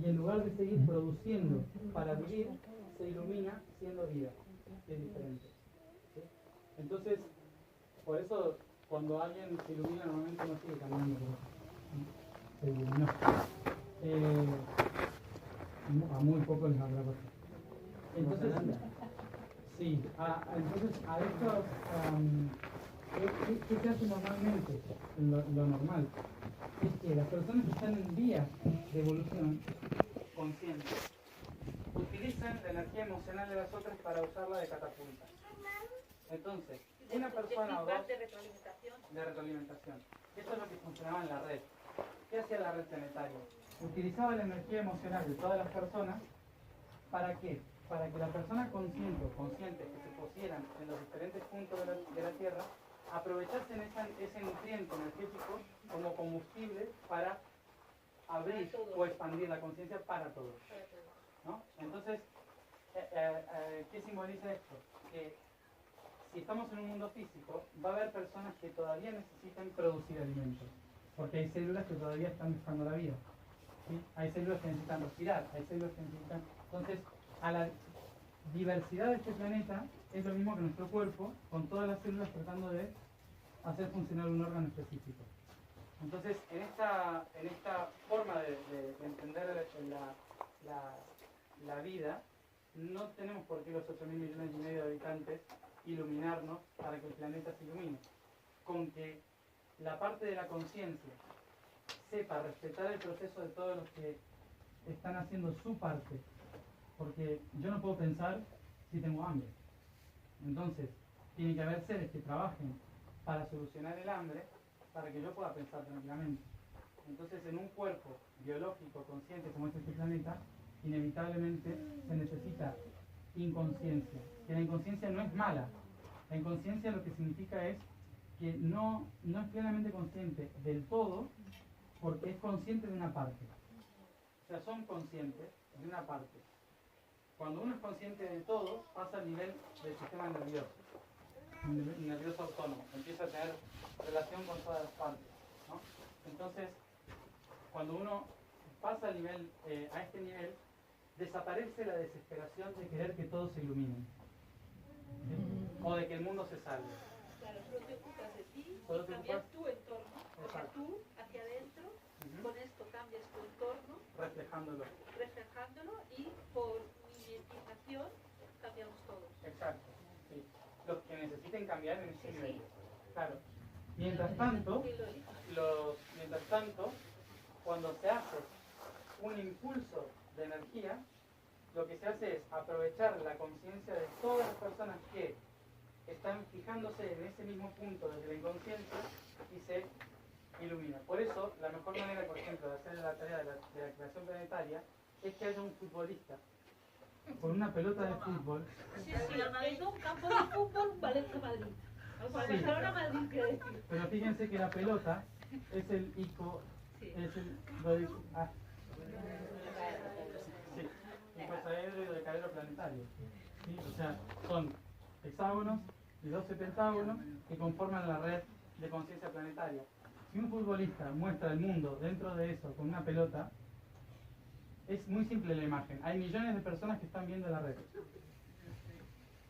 y en lugar de seguir produciendo para vivir, se ilumina siendo vida, que es diferente, ¿sí? Entonces, por eso cuando alguien se ilumina normalmente no sigue cambiando, se iluminó. A muy poco les habrá pasado. Entonces, sí, entonces a estos, ¿qué se hace normalmente? Lo normal es que las personas que están en vías de evolución consciente utilizan la energía emocional de las otras para usarla de catapulta. Entonces, una persona o dos de retroalimentación. de retroalimentación. Esto es lo que funcionaba en la red. ¿Qué hacía la red planetaria? Utilizaba la energía emocional de todas las personas. ¿Para qué? Para que la persona consciente o conscientes que se pusieran en los diferentes puntos de la Tierra aprovechasen ese nutriente energético como combustible para abrir o expandir la conciencia para todos, ¿no? Entonces, ¿qué simboliza esto? Que si estamos en un mundo físico, va a haber personas que todavía necesitan producir alimentos, porque hay células que todavía están buscando la vida, ¿sí? Hay células que necesitan respirar, hay células que necesitan... Entonces, a la diversidad de este planeta es lo mismo que nuestro cuerpo, con todas las células tratando de hacer funcionar un órgano específico. Entonces, en esta forma de entender la vida, no tenemos por qué los 8.000 millones y medio de habitantes iluminarnos para que el planeta se ilumine. Con que la parte de la conciencia sepa respetar el proceso de todos los que están haciendo su parte, porque yo no puedo pensar si tengo hambre. Entonces, tiene que haber seres que trabajen para solucionar el hambre para que yo pueda pensar tranquilamente. Entonces, en un cuerpo biológico consciente como es este planeta, inevitablemente se necesita inconsciencia. Que la inconsciencia no es mala. La inconsciencia lo que significa es que no es plenamente consciente del todo, porque es consciente de una parte. O sea, son conscientes de una parte. Cuando uno es consciente del todo, pasa al nivel del sistema nervioso autónomo, empieza a tener relación con todas las partes, ¿no? Entonces, cuando uno pasa al nivel, a este nivel, desaparece la desesperación de querer que todos se iluminen, ¿sí? O de que el mundo se salve. Claro, solo te ocupas de ti Solo y te cambias ocupas- tu entorno. O sea, Exacto. tú hacia adentro, con esto cambias tu entorno, Reflejándolo. reflejándolo y por mimetización cambiamos todos. Exacto, sí. Los que necesiten cambiar en ese Sí, nivel. sí. Claro. Mientras tanto, Sí, lo eliges. mientras tanto, cuando se hace un impulso de energía, lo que se hace es aprovechar la conciencia de todas las personas que están fijándose en ese mismo punto desde la inconsciencia y se ilumina. Por eso, la mejor manera, por ejemplo, de hacer la tarea de la creación planetaria es que haya un futbolista con una pelota de fútbol. Sí, sí, en un campo de fútbol, Valencia-Madrid. Sí. Ahora Madrid, ¿qué decir? Pero fíjense que la pelota es el ico, es el icosaedro y dodecaedro planetario. ¿Sí? O sea, son hexágonos y 12 pentágonos que conforman la red de conciencia planetaria. Si un futbolista muestra el mundo dentro de eso con una pelota, es muy simple la imagen. Hay millones de personas que están viendo la red.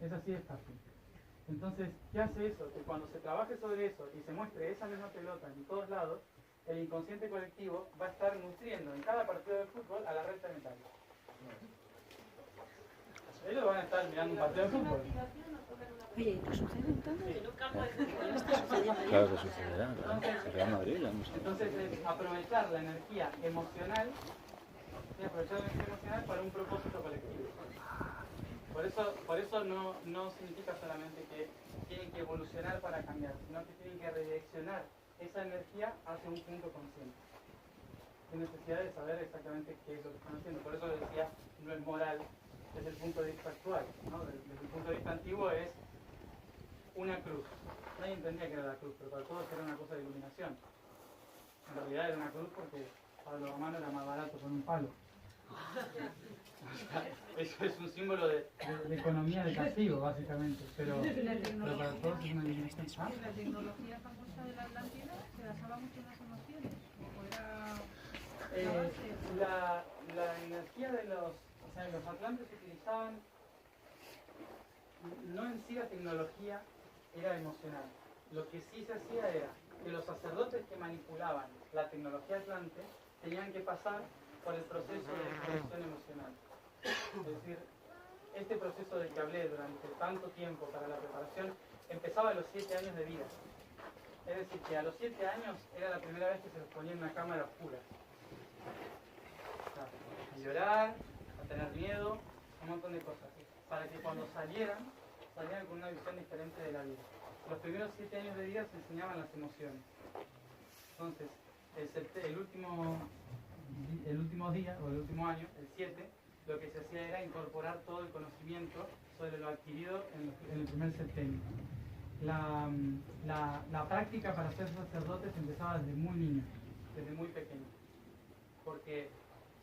Es así de fácil. Entonces, ¿qué hace eso? Que cuando se trabaje sobre eso y se muestre esa misma pelota en todos lados, el inconsciente colectivo va a estar nutriendo en cada partido de fútbol a la red planetaria. Ellos van a estar mirando un partido de fútbol. Oye, ¿y te sucede entonces? Claro que sucederá, claro. El Real Madrid, la hemos... Entonces es aprovechar la energía emocional, ¿sí? Aprovechar la energía emocional para un propósito colectivo. Por eso no significa solamente que tienen que evolucionar para cambiar, sino que tienen que redireccionar esa energía hacia un punto consciente. Sin necesidad de saber exactamente qué es lo que están haciendo. Por eso decía, no es moral desde el punto de vista actual, ¿no? Desde el punto de vista antiguo es una cruz. Nadie entendía que era la cruz, pero para todos era una cosa de iluminación. En realidad era una cruz porque para los romanos era más barato con un palo. Eso es un símbolo de economía de castigo, básicamente, pero para todos es una iluminación. ¿Ah? La tecnología famosa de la Atlántida se basaba mucho en las emociones. ¿O era La energía de los atlantes utilizaban, no en sí la tecnología era emocional. Lo que sí se hacía era que los sacerdotes que manipulaban la tecnología atlante tenían que pasar por el proceso de expresión emocional. Es decir, este proceso del que hablé durante tanto tiempo para la preparación empezaba a los 7 años de vida. Es decir, que a los 7 años era la primera vez que se les ponía en una cámara oscura. A llorar, a tener miedo, un montón de cosas. Para que cuando salieran con una visión diferente de la vida. Los primeros 7 años de vida se enseñaban las emociones. Entonces, el último día, o el último año, el 7, lo que se hacía era incorporar todo el conocimiento sobre lo adquirido en el primer septenio. La práctica para ser sacerdotes empezaba desde muy niño, desde muy pequeño, porque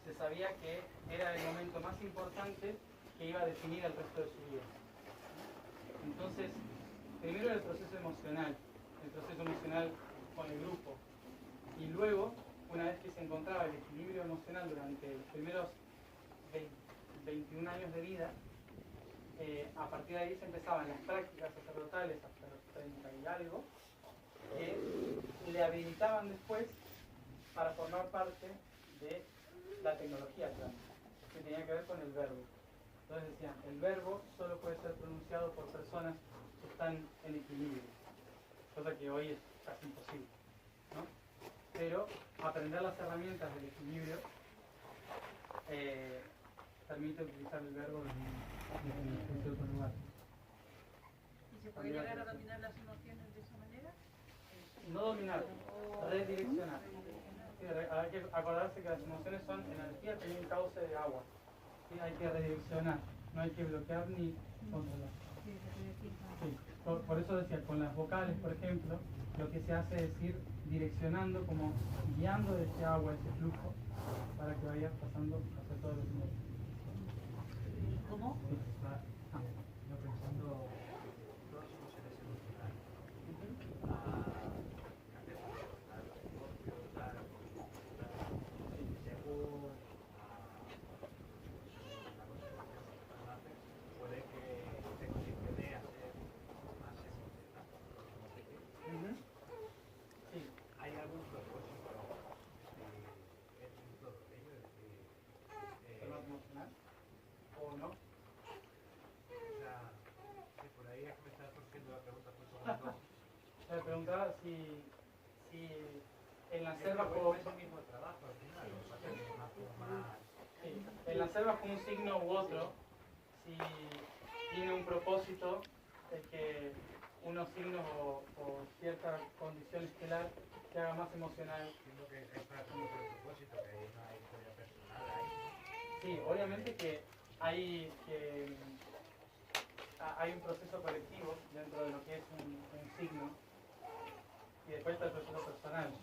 se sabía que era el momento más importante que iba a definir el resto de su vida. Entonces, primero era el proceso emocional con el grupo, y luego, una vez que se encontraba el equilibrio emocional durante los primeros 21 años de vida, a partir de ahí se empezaban las prácticas sacerdotales hasta los 30 y algo, que le habilitaban después para formar parte de la tecnología atlántica, que tenía que ver con el verbo. Entonces decían, el verbo solo puede ser pronunciado por personas que están en equilibrio, cosa que hoy es casi imposible, ¿no? Pero aprender las herramientas del equilibrio permite utilizar el verbo en otro lugar. ¿Y se puede llegar a dominar las emociones de esa manera? No dominar, redireccionar. Sí, hay que acordarse que las emociones son energía que tiene un cauce de agua. ¿Sí? Hay que redireccionar, no hay que bloquear ni controlar. Sí, por eso decía, con las vocales, por ejemplo, lo que se hace es ir direccionando, como guiando ese agua, ese flujo, para que vaya pasando hacia todos los mundos. ¿Cómo? Sí. Yo pensando, todos somos seres emocionales. Según puede que te condicione a ser más emocional. Sí. Hay algún propósito en todo ello, es decir, ¿Es más emocional? ¿O no? o sea, que por ahí es que me está surgiendo la pregunta justo cuando Me preguntaba si en la es selva como... el mismo trabajo al final, lo que pasa es que es una forma... Sí, en la selva con un signo u otro, si tiene un propósito, es que unos signos o cierta condición estelar se haga más emocional. Entiendo que es para hacer un propósito, que hay una historia personal ahí. Sí, obviamente que hay hay un proceso colectivo dentro de lo que es un signo, y después está el proceso personal,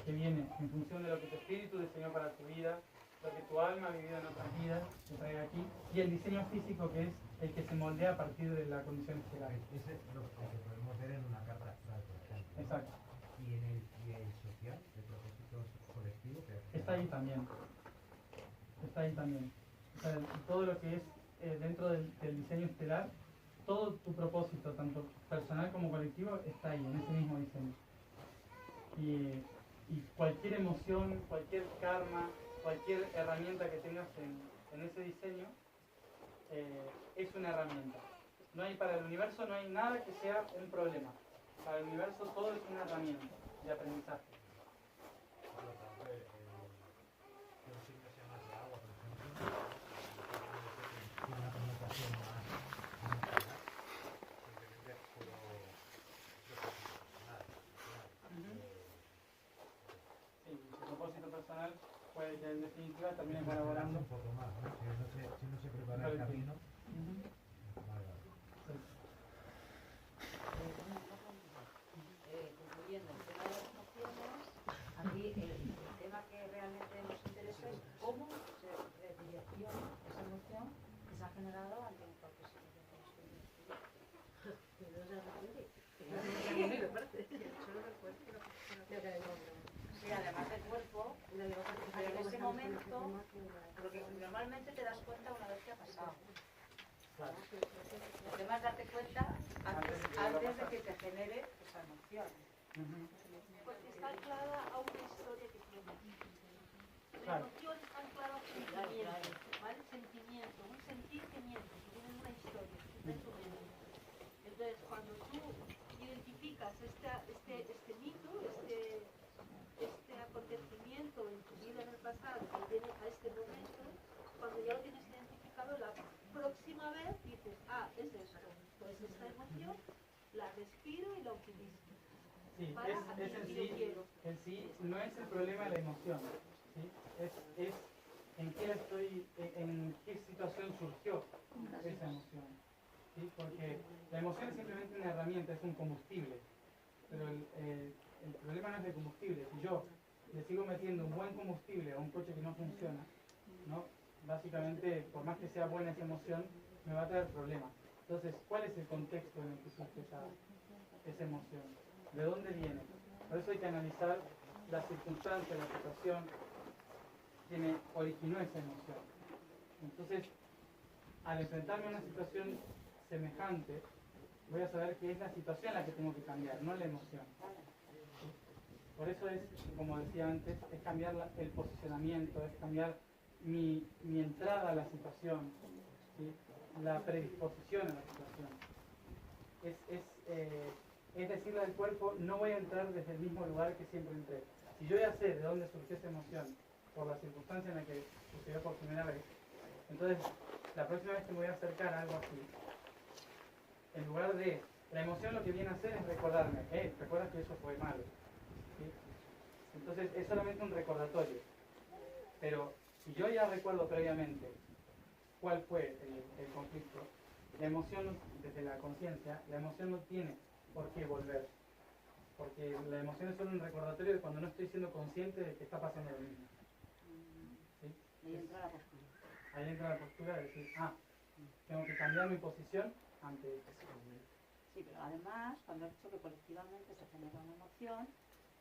que viene en función de lo que tu espíritu diseñó para tu vida, lo que tu alma ha vivido en otras vidas, que trae aquí, y el diseño físico, que es el que se moldea a partir de la condición estelar. Ese es lo que podemos ver en una carta astral, por ejemplo, ¿no? Exacto. Y en el social, el propósito colectivo, que Está ahí también. Está ahí también. O sea, todo lo que es dentro del diseño estelar, todo tu propósito, tanto personal como colectivo, está ahí, en ese mismo diseño. Y cualquier emoción, cualquier karma, cualquier herramienta que tengas en ese diseño, es una herramienta. No hay, para el universo no hay nada que sea un problema. Para el universo todo es una herramienta de aprendizaje. por lo tanto, que un signo sea más de agua, por ejemplo, tiene una connotación más emocional, simplemente es puro personal. Sí, su propósito personal puede que en definitiva termine colaborando. Un poco más, ¿no? Si uno se prepara el camino. Vale, vale. Concluyendo el tema de las emociones, aquí el tema que realmente nos interesa es cómo se redirecciona esa emoción que se ha generado ante un proceso de sí, además del cuerpo, en ese momento, porque normalmente te das cuenta una vez que ha pasado. El tema es darte cuenta antes de que te genere esa emoción. Porque está anclada a una historia que tienes. La emoción está anclada a un sentimiento, ¿vale? Sentimiento, un sentimiento que tiene una historia, que está en tu mente. Entonces, cuando tú identificas este mito, este acontecimiento en tu vida en el pasado que viene a este momento, cuando ya lo tienes identificado, la próxima vez dices, es esto, pues esta emoción la respiro y la utilizo. Sí, Para es aquello en que yo sí, quiero. en sí no es el problema de la emoción, ¿sí? Es en qué estoy, en qué situación surgió esa emoción, ¿sí? Porque la emoción es simplemente una herramienta, es un combustible, pero el problema no es el combustible. Si yo le sigo metiendo un buen combustible a un coche que no funciona, ¿no? Básicamente, por más que sea buena esa emoción, me va a traer problemas. Entonces, ¿cuál es el contexto en el que surge esa emoción? ¿De dónde viene? Por eso hay que analizar la circunstancia, la situación que me originó esa emoción. Entonces, al enfrentarme a una situación semejante, voy a saber que es la situación la que tengo que cambiar, no la emoción. ¿Sí? Por eso es, como decía antes, es cambiar el posicionamiento, es cambiar mi entrada a la situación, ¿sí? La predisposición a la situación. Es decirle al cuerpo, no voy a entrar desde el mismo lugar que siempre entré. Si yo ya sé de dónde surgió esa emoción, por la circunstancia en la que sucedió por primera vez, entonces la próxima vez que me voy a acercar a algo así, en lugar de... La emoción lo que viene a hacer es recordarme, recuerda que eso fue malo, ¿sí? Entonces es solamente un recordatorio. Pero si yo ya recuerdo previamente cuál fue el conflicto, la emoción, desde la conciencia, la emoción no tiene por qué volver. Porque la emoción es solo un recordatorio de cuando no estoy siendo consciente de que está pasando lo mismo. ¿Sí? Ahí entra la postura. Ahí entra la postura de decir, tengo que cambiar mi posición ante esto. Sí, pero además, cuando has dicho que colectivamente se genera una emoción,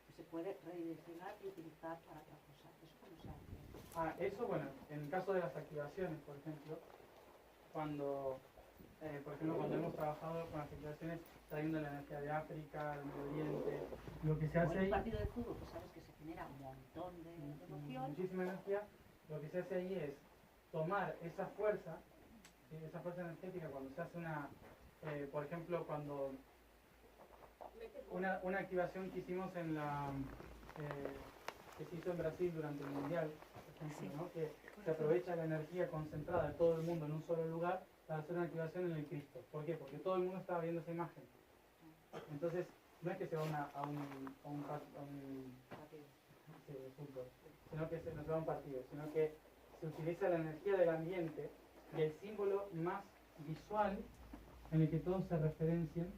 pues se puede redireccionar y utilizar para otra cosa. ¿Eso cómo se hace? Eso, bueno, en el caso de las activaciones, por ejemplo, cuando hemos trabajado con las activaciones trayendo la energía de África, del Medio Oriente, lo que se hace en ahí... un partido de fútbol, pues sabes que se genera un montón de emoción. Muchísima energía. Lo que se hace ahí es tomar esa fuerza, ¿sí? Esa fuerza energética cuando se hace por ejemplo, cuando una activación que hicimos que se hizo en Brasil durante el Mundial, por ejemplo, ¿no? Que se aprovecha la energía concentrada de todo el mundo en un solo lugar para hacer una activación en el Cristo. ¿Por qué? Porque todo el mundo estaba viendo esa imagen. Entonces, no es que se va a un fútbol, sino que no se va a un partido, sino que se utiliza la energía del ambiente y el símbolo más visual en el que todos se referencien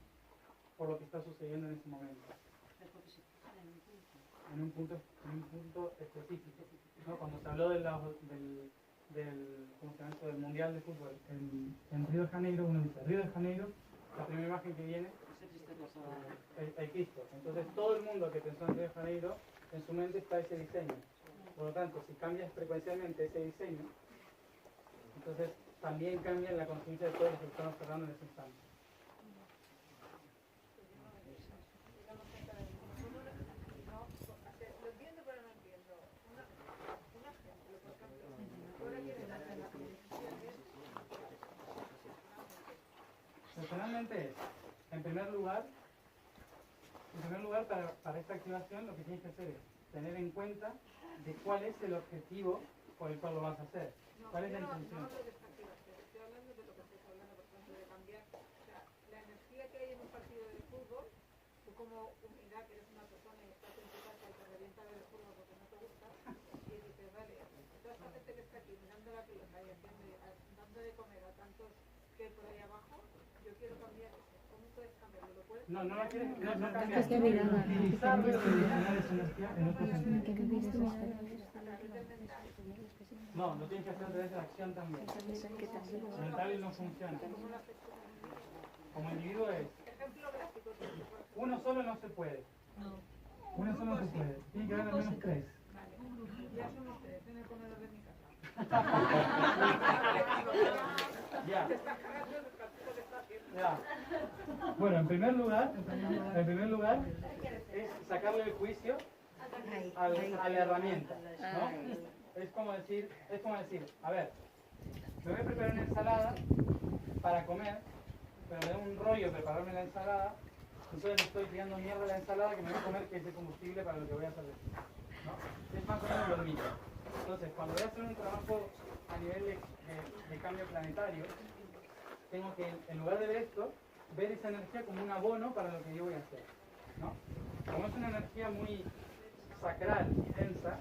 por lo que está sucediendo en ese momento. En un punto específico, ¿no? Cuando se habló ¿cómo se llama esto? Del Mundial de Fútbol en Río de Janeiro, uno dice Río de Janeiro, la primera imagen que viene el Cristo. Entonces todo el mundo que pensó en Río de Janeiro, en su mente está ese diseño. Por lo tanto, si cambias frecuencialmente ese diseño, entonces también cambia la conciencia de todos los que están observando en ese instante. Personalmente es, en primer lugar, para esta activación lo que tienes que hacer es tener en cuenta de cuál es el objetivo por el cual lo vas a hacer. ¿Cuál es la intención? No hablo de esta activación, estoy hablando de lo que estáis hablando, por ejemplo, de cambiar. O sea, la energía que hay en un partido de fútbol, tú como unidad, que eres una persona y estás en tu casa y te revienta el fútbol porque no te gusta, y dices, vale, toda esta gente que está aquí mirando la pelota y dando de comer a tantos que hay por ahí abajo, yo quiero cambiar eso. ¿Cómo puedes cambiarlo? ¿Lo puedes No cambiar? quieres cambiar. Utilizar y redireccionar esa energía en otro sentido. No, lo tienes que hacer a través de la acción también. Mental no funciona. Como individuo es. Uno solo no se puede. Uno solo no se puede. Tiene que haber al menos tres. Ya son ustedes, en el comedor de mi casa. Ya. Ya. Bueno, en primer lugar es sacarle el juicio a la herramienta, ¿no? Es como decir, a ver, me voy a preparar una ensalada para comer, pero me da un rollo prepararme la ensalada, entonces le estoy tirando mierda a la ensalada que me voy a comer, que es de combustible para lo que voy a hacer después, ¿no? Es más o menos lo mismo. Entonces, cuando voy a hacer un trabajo a nivel de cambio planetario, tengo que, en lugar de ver esto, ver esa energía como un abono para lo que yo voy a hacer, ¿no? Como es una energía muy sacral y densa,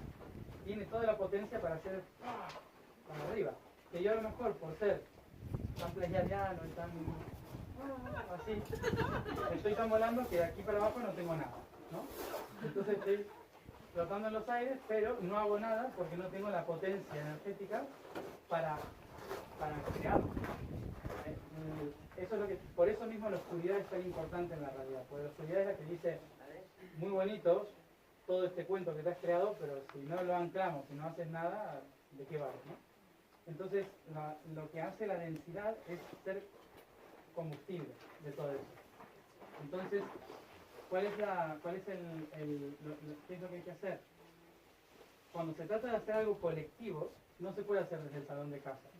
tiene toda la potencia para hacer para arriba. Que yo a lo mejor, por ser tan pleyadiano y tan así, estoy tan volando que de aquí para abajo no tengo nada, ¿no? Entonces estoy flotando en los aires, pero no hago nada porque no tengo la potencia energética para crearlo. Eso es lo que, por eso mismo la oscuridad es tan importante en la realidad, porque la oscuridad es la que dice, muy bonito todo este cuento que te has creado, pero si no lo anclamos, si no haces nada, ¿de qué vale, no? Entonces, lo que hace la densidad es ser combustible de todo eso. Entonces, ¿qué es lo que hay que hacer? Cuando se trata de hacer algo colectivo, no se puede hacer desde el salón de casa,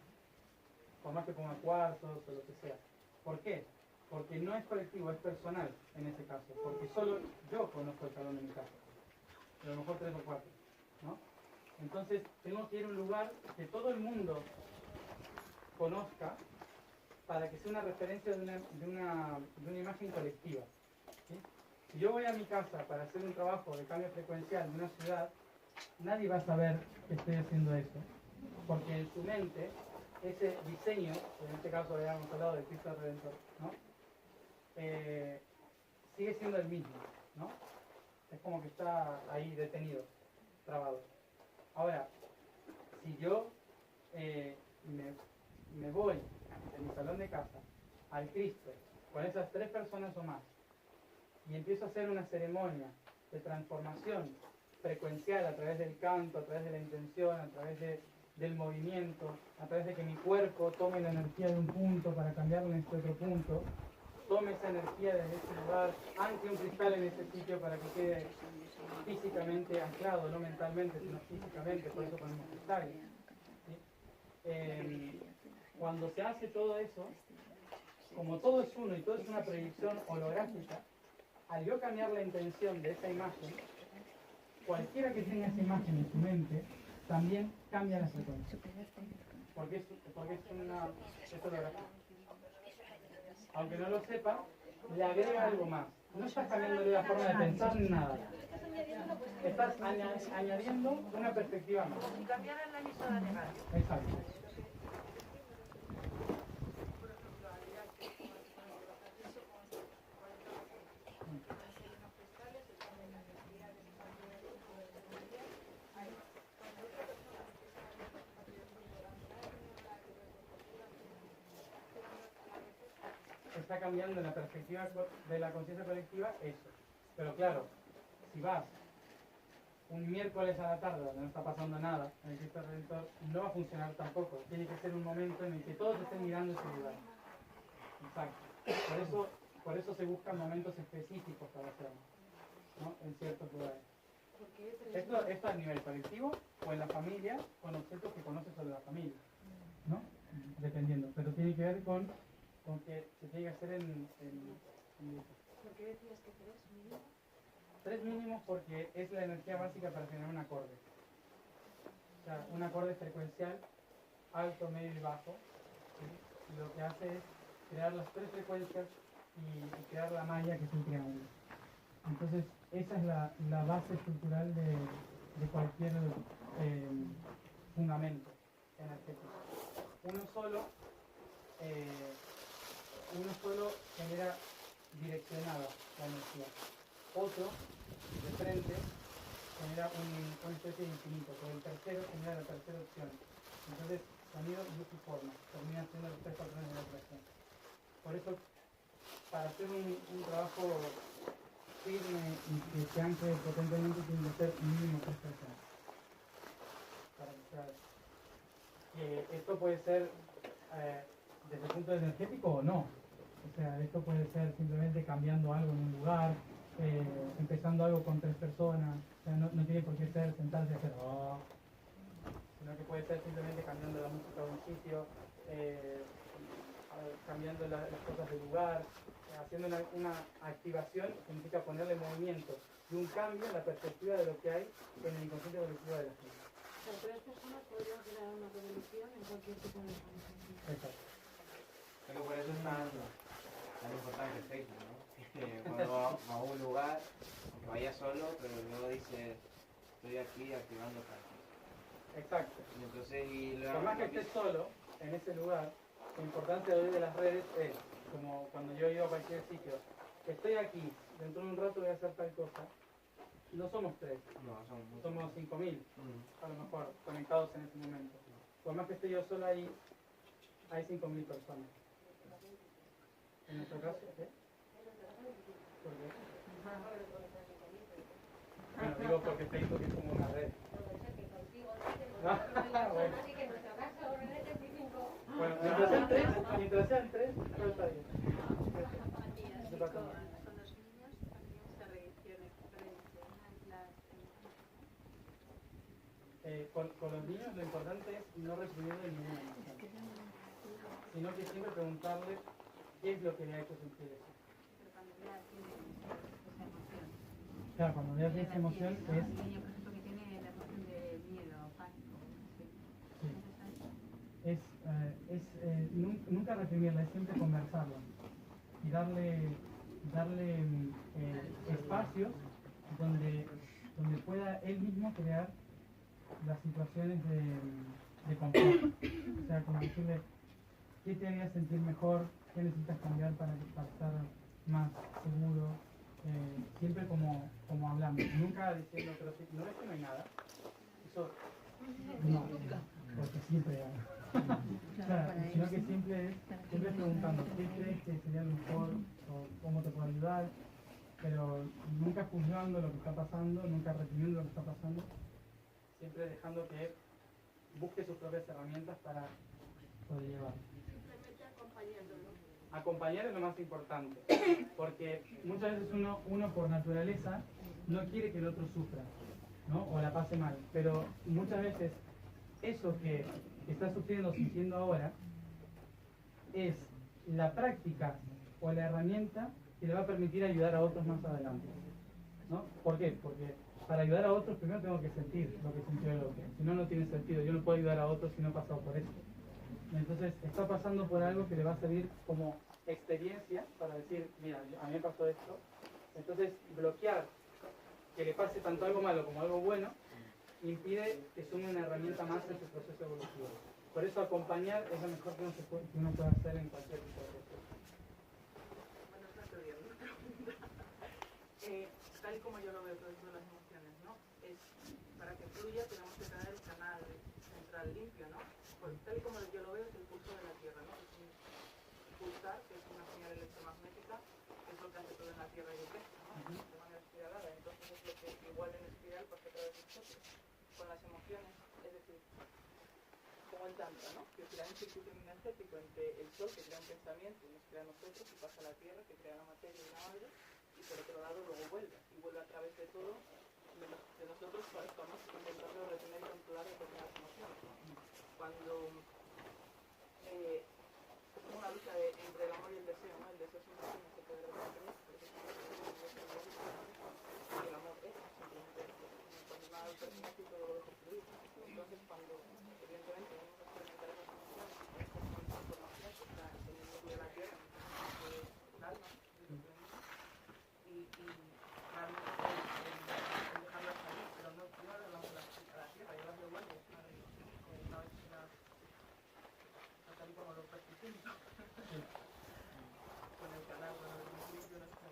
por más que ponga cuartos o lo que sea. ¿Por qué? Porque no es colectivo, es personal en ese caso, porque solo yo conozco el salón de mi casa, a lo mejor 3 o 4, ¿no? Entonces tengo que ir a un lugar que todo el mundo conozca para que sea una referencia de una imagen colectiva, ¿sí? Si yo voy a mi casa para hacer un trabajo de cambio frecuencial de una ciudad, nadie va a saber que estoy haciendo eso, porque en su mente ese diseño, en este caso habíamos hablado del Cristo Redentor, ¿no? Sigue siendo el mismo, ¿no? Es como que está ahí detenido, trabado. Ahora, si yo me voy de mi salón de casa al Cristo con esas 3 personas o más y empiezo a hacer una ceremonia de transformación frecuencial a través del canto, a través de la intención, a través del movimiento, a través de que mi cuerpo tome la energía de un punto para cambiarla en este otro punto, tome esa energía desde ese lugar, ancle un cristal en ese sitio para que quede físicamente anclado, no mentalmente, sino físicamente, por eso ponemos cristales, ¿sí? Cuando se hace todo eso, como todo es uno y todo es una proyección holográfica, al yo cambiar la intención de esa imagen, cualquiera que tenga esa imagen en su mente, también cambia la frecuencia. Porque es holográfico. Aunque no lo sepa, le agrega algo más. No estás cambiándole la forma de pensar ni nada. Estás añadiendo una perspectiva más. Si cambiaran la emisora de radio. Exacto. está cambiando en la perspectiva de la conciencia colectiva eso. Pero claro, si vas un miércoles a la tarde donde no está pasando nada en el Cristo Redentor, no va a funcionar tampoco. Tiene que ser un momento en el que todos estén mirando ese lugar. Exacto. Por eso se buscan momentos específicos para hacerlo, ¿no? En ciertos lugares. Esto a nivel colectivo o en la familia con objetos que conoces sobre la familia, ¿no? Dependiendo. Pero tiene que ver con que se tiene que hacer en ¿Por qué decías que 3 mínimo? 3 mínimos porque es la energía básica para generar un acorde. O sea, un acorde frecuencial alto, medio y bajo. ¿Sí? Y lo que hace es crear las 3 frecuencias y crear la malla que es un triángulo. Entonces, esa es la base estructural de cualquier fundamento energético. Uno solo genera direccionada la energía. Otro, de frente, genera una especie de infinito, pero el tercero genera la tercera opción. Entonces, sonido, luz y forma terminan siendo los 3 patrones de la creación. Por eso, para hacer un trabajo firme y que se ancle potentemente, tiene que ser mínimo 3 personas. Para que sea. Esto puede ser desde el punto energético o no. O sea, esto puede ser simplemente cambiando algo en un lugar, empezando algo con 3 personas. O sea, no tiene por qué ser sentarse y hacer sino que puede ser simplemente cambiando la música de un sitio, cambiando las cosas del lugar, haciendo una activación significa ponerle movimiento y un cambio en la perspectiva de lo que hay en el inconsciente colectivo de la gente. O sea, 3 personas podrían crear una revolución en cualquier tipo de organización. Exacto. Creo que por eso es tan importante Facebook, ¿no? Que cuando va a un lugar, aunque vaya solo, pero luego dice, estoy aquí activando tal. Exacto. Y entonces, Por más que estés solo en ese lugar, la importancia de hoy de las redes es, como cuando yo iba a cualquier sitio, estoy aquí, dentro de un rato voy a hacer tal cosa. No somos 3, no, somos 5.000, a lo mejor, conectados en ese momento. Por más que esté yo solo ahí, hay 5.000 personas. En nuestro caso, ¿qué? ¿Por qué? Bueno, digo porque Facebook es como una red. Bueno, mientras sean 3, todo está bien. Con los niños también se redireccionan las con los niños lo importante es no reprimirle ninguna emoción, sino que siempre preguntarle qué es lo que le ha hecho sentir eso. Pero cuando ya tiene esa emoción. Claro, cuando ya tiene esa emoción ¿no? es... El niño, por ejemplo, que tiene la emoción de miedo, pánico, nunca reprimirla, es siempre conversarla y darle espacios donde pueda él mismo crear las situaciones de conflicto. O sea, como decirle qué te haría sentir mejor, qué necesitas cambiar para estar más seguro, siempre como hablando, nunca diciendo, pero si no es que no hay nada, eso no, porque siempre hay. Claro, sino que siempre preguntando qué crees que sería lo mejor o cómo te puedo ayudar, pero nunca juzgando lo que está pasando, nunca reprimiendo lo que está pasando, siempre dejando que busque sus propias herramientas para poder llevar. simplemente acompañándolo. Acompañar es lo más importante, porque muchas veces uno por naturaleza no quiere que el otro sufra, ¿no? O la pase mal, pero muchas veces eso que está sufriendo o sintiendo ahora es la práctica o la herramienta que le va a permitir ayudar a otros más adelante, ¿no? ¿Por qué? Porque para ayudar a otros primero tengo que sentir lo que sintió el otro, si no, no tiene sentido. Yo no puedo ayudar a otros si no he pasado por esto. Entonces está pasando por algo que le va a servir como experiencia para decir, mira, a mí me pasó esto. Entonces bloquear que le pase tanto algo malo como algo bueno impide que sume una herramienta más en su proceso evolutivo. Por eso acompañar es lo mejor que uno puede hacer en cualquier tipo de proceso. Bueno, es una teoría, una pregunta. Tal y como yo lo veo, todo esto de las emociones, ¿no? Es para que fluya tenemos que tener el canal central limpio, ¿no? Pues tal y como yo lo veo es el pulso de la Tierra, ¿no? Es un pulsar, que es una señal electromagnética Tierra y el resto, ¿no? De manera espiralada. Entonces es lo que igual en espiral pasa a través de nosotros, con las emociones, es decir, como el Tantra, ¿no? Que crea un circuito energético entre el Sol, que crea un pensamiento y nos crea a nosotros, y pasa a la Tierra, que crea la materia y la madre, y por otro lado luego vuelve, y vuelve a través de todo, de nosotros para estamos intentando retener y controlar determinadas emociones. Cuando es como una lucha entre el amor y el deseo, ¿no? El deseo siempre tiene ese poder de mantener, porque y el amor es simplemente cuando nada lo pertenece y todo lo deja fluir. Entonces cuando evidentemente vamos a experimentar esas emociones, estas transformaciones que está en el medio de la tierra, en el alma, y realmente dejarlas salir, pero no las lanzo a la tierra, yo las devuelvo una vez que las sacaré como los practicantes. Con el canal, con el equilibrio, no sé.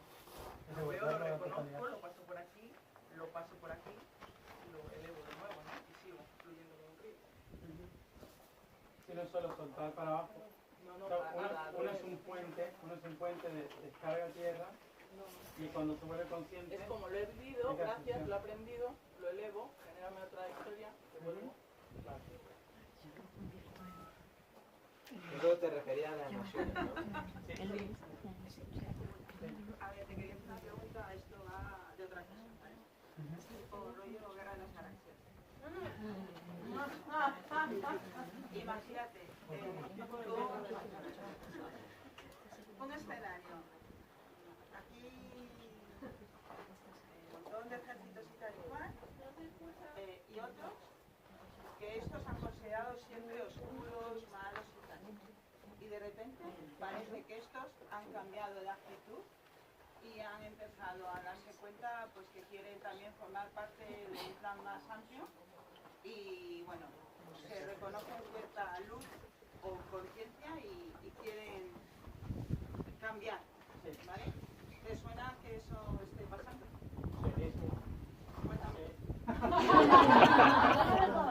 Lo veo, lo reconozco, lo paso por aquí, lo paso por aquí y lo elevo de nuevo, ¿no? Y sigo fluyendo como un río. Si no es solo soltar para abajo. No, O sea, para nada. uno es un puente de descarga a tierra y cuando se vuelve consciente. Es como lo he vivido, gracias, lo he aprendido, lo elevo, genera una trayectoria, devuelvo. Claro. Eso te refería a las emociones, ¿no? Sí. A ver, te quería hacer una pregunta, esto va de otra cosa, ¿vale? Tipo rollo Guerra de las Galaxias. Imagínate, un escenario. Aquí un montón de ejércitos y tal y cual, y otros que estos han considerado siempre oscuros, malos y tal. Y de repente parece que estos han cambiado de actitud y han empezado a darse cuenta pues que quieren también formar parte de un plan más amplio y bueno, se reconocen cierta luz o conciencia y quieren cambiar, ¿vale? ¿Te suena que eso esté pasando? Sí. Cuéntame.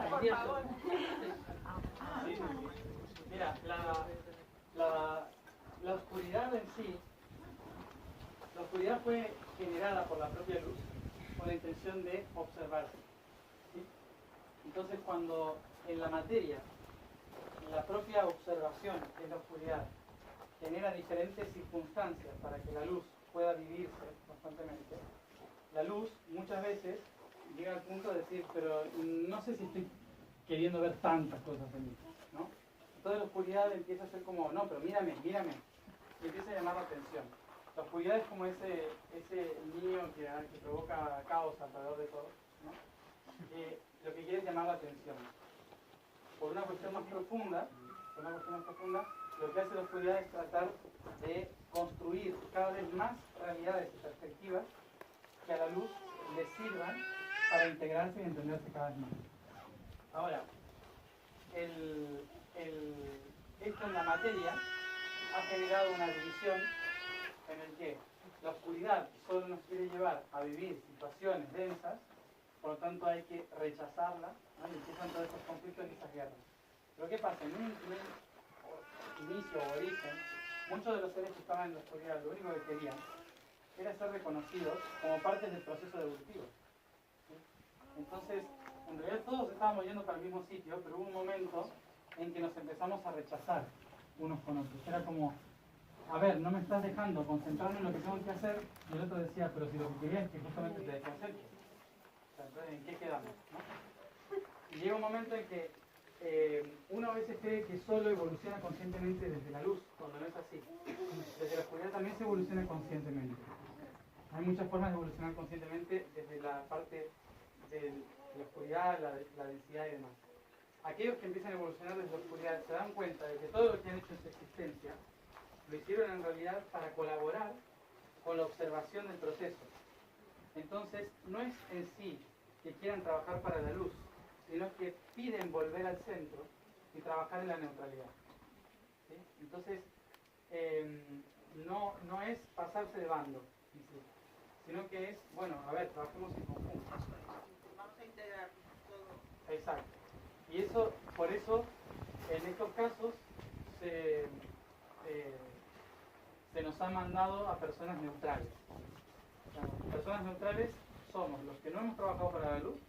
Por favor. Sí. Mira, la oscuridad en sí, la oscuridad fue generada por la propia luz con la intención de observarse. ¿Sí? Entonces cuando en la materia, la propia observación, que es la oscuridad, genera diferentes circunstancias para que la luz pueda vivirse constantemente, la luz muchas veces llega al punto de decir, pero no sé si estoy queriendo ver tantas cosas en mí, ¿no? Entonces la oscuridad empieza a ser como, no, pero mírame, y empieza a llamar la atención. La oscuridad es como ese niño que provoca caos alrededor de todo, ¿no? Que lo que quiere es llamar la atención. Por una cuestión más profunda, lo que hace la oscuridad es tratar de construir cada vez más realidades y perspectivas que a la luz le sirvan para integrarse y entenderse cada vez más. Ahora, esto en la materia ha generado una división en el que la oscuridad solo nos quiere llevar a vivir situaciones densas, por lo tanto hay que rechazarla, ¿no? Y empiezan todos estos conflictos y esas guerras. Pero ¿qué pasa? En un inicio o origen, muchos de los seres que estaban en la oscuridad lo único que querían era ser reconocidos como parte del proceso evolutivo. ¿Sí? Entonces, en realidad todos estábamos yendo para el mismo sitio, pero hubo un momento en que nos empezamos a rechazar unos con otros. Era como, a ver, no me estás dejando concentrarme en lo que tengo que hacer, y el otro decía, pero si lo que quería es que justamente te deje hacer. O sea, entonces, ¿en qué quedamos? ¿No? Y llega un momento en que uno a veces cree que solo evoluciona conscientemente desde la luz, cuando no es así. Desde la oscuridad también se evoluciona conscientemente. Hay muchas formas de evolucionar conscientemente desde la parte de la oscuridad, la densidad y demás. Aquellos que empiezan a evolucionar desde la oscuridad se dan cuenta de que todo lo que han hecho en su existencia lo hicieron en realidad para colaborar con la observación del proceso. Entonces, no es en sí que quieran trabajar para la luz, sino que piden volver al centro y trabajar en la neutralidad. ¿Sí? Entonces, no es pasarse de bando, sino que es, bueno, a ver, trabajemos en conjunto. Vamos a integrar todo. Exacto. Y eso, por eso, en estos casos, se nos ha mandado a personas neutrales. Personas neutrales somos los que no hemos trabajado para la luz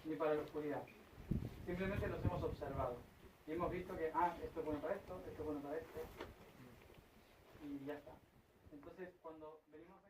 ni para la oscuridad. Simplemente los hemos observado. Y hemos visto que, esto es bueno para esto es bueno para esto. Y ya está. Entonces, cuando venimos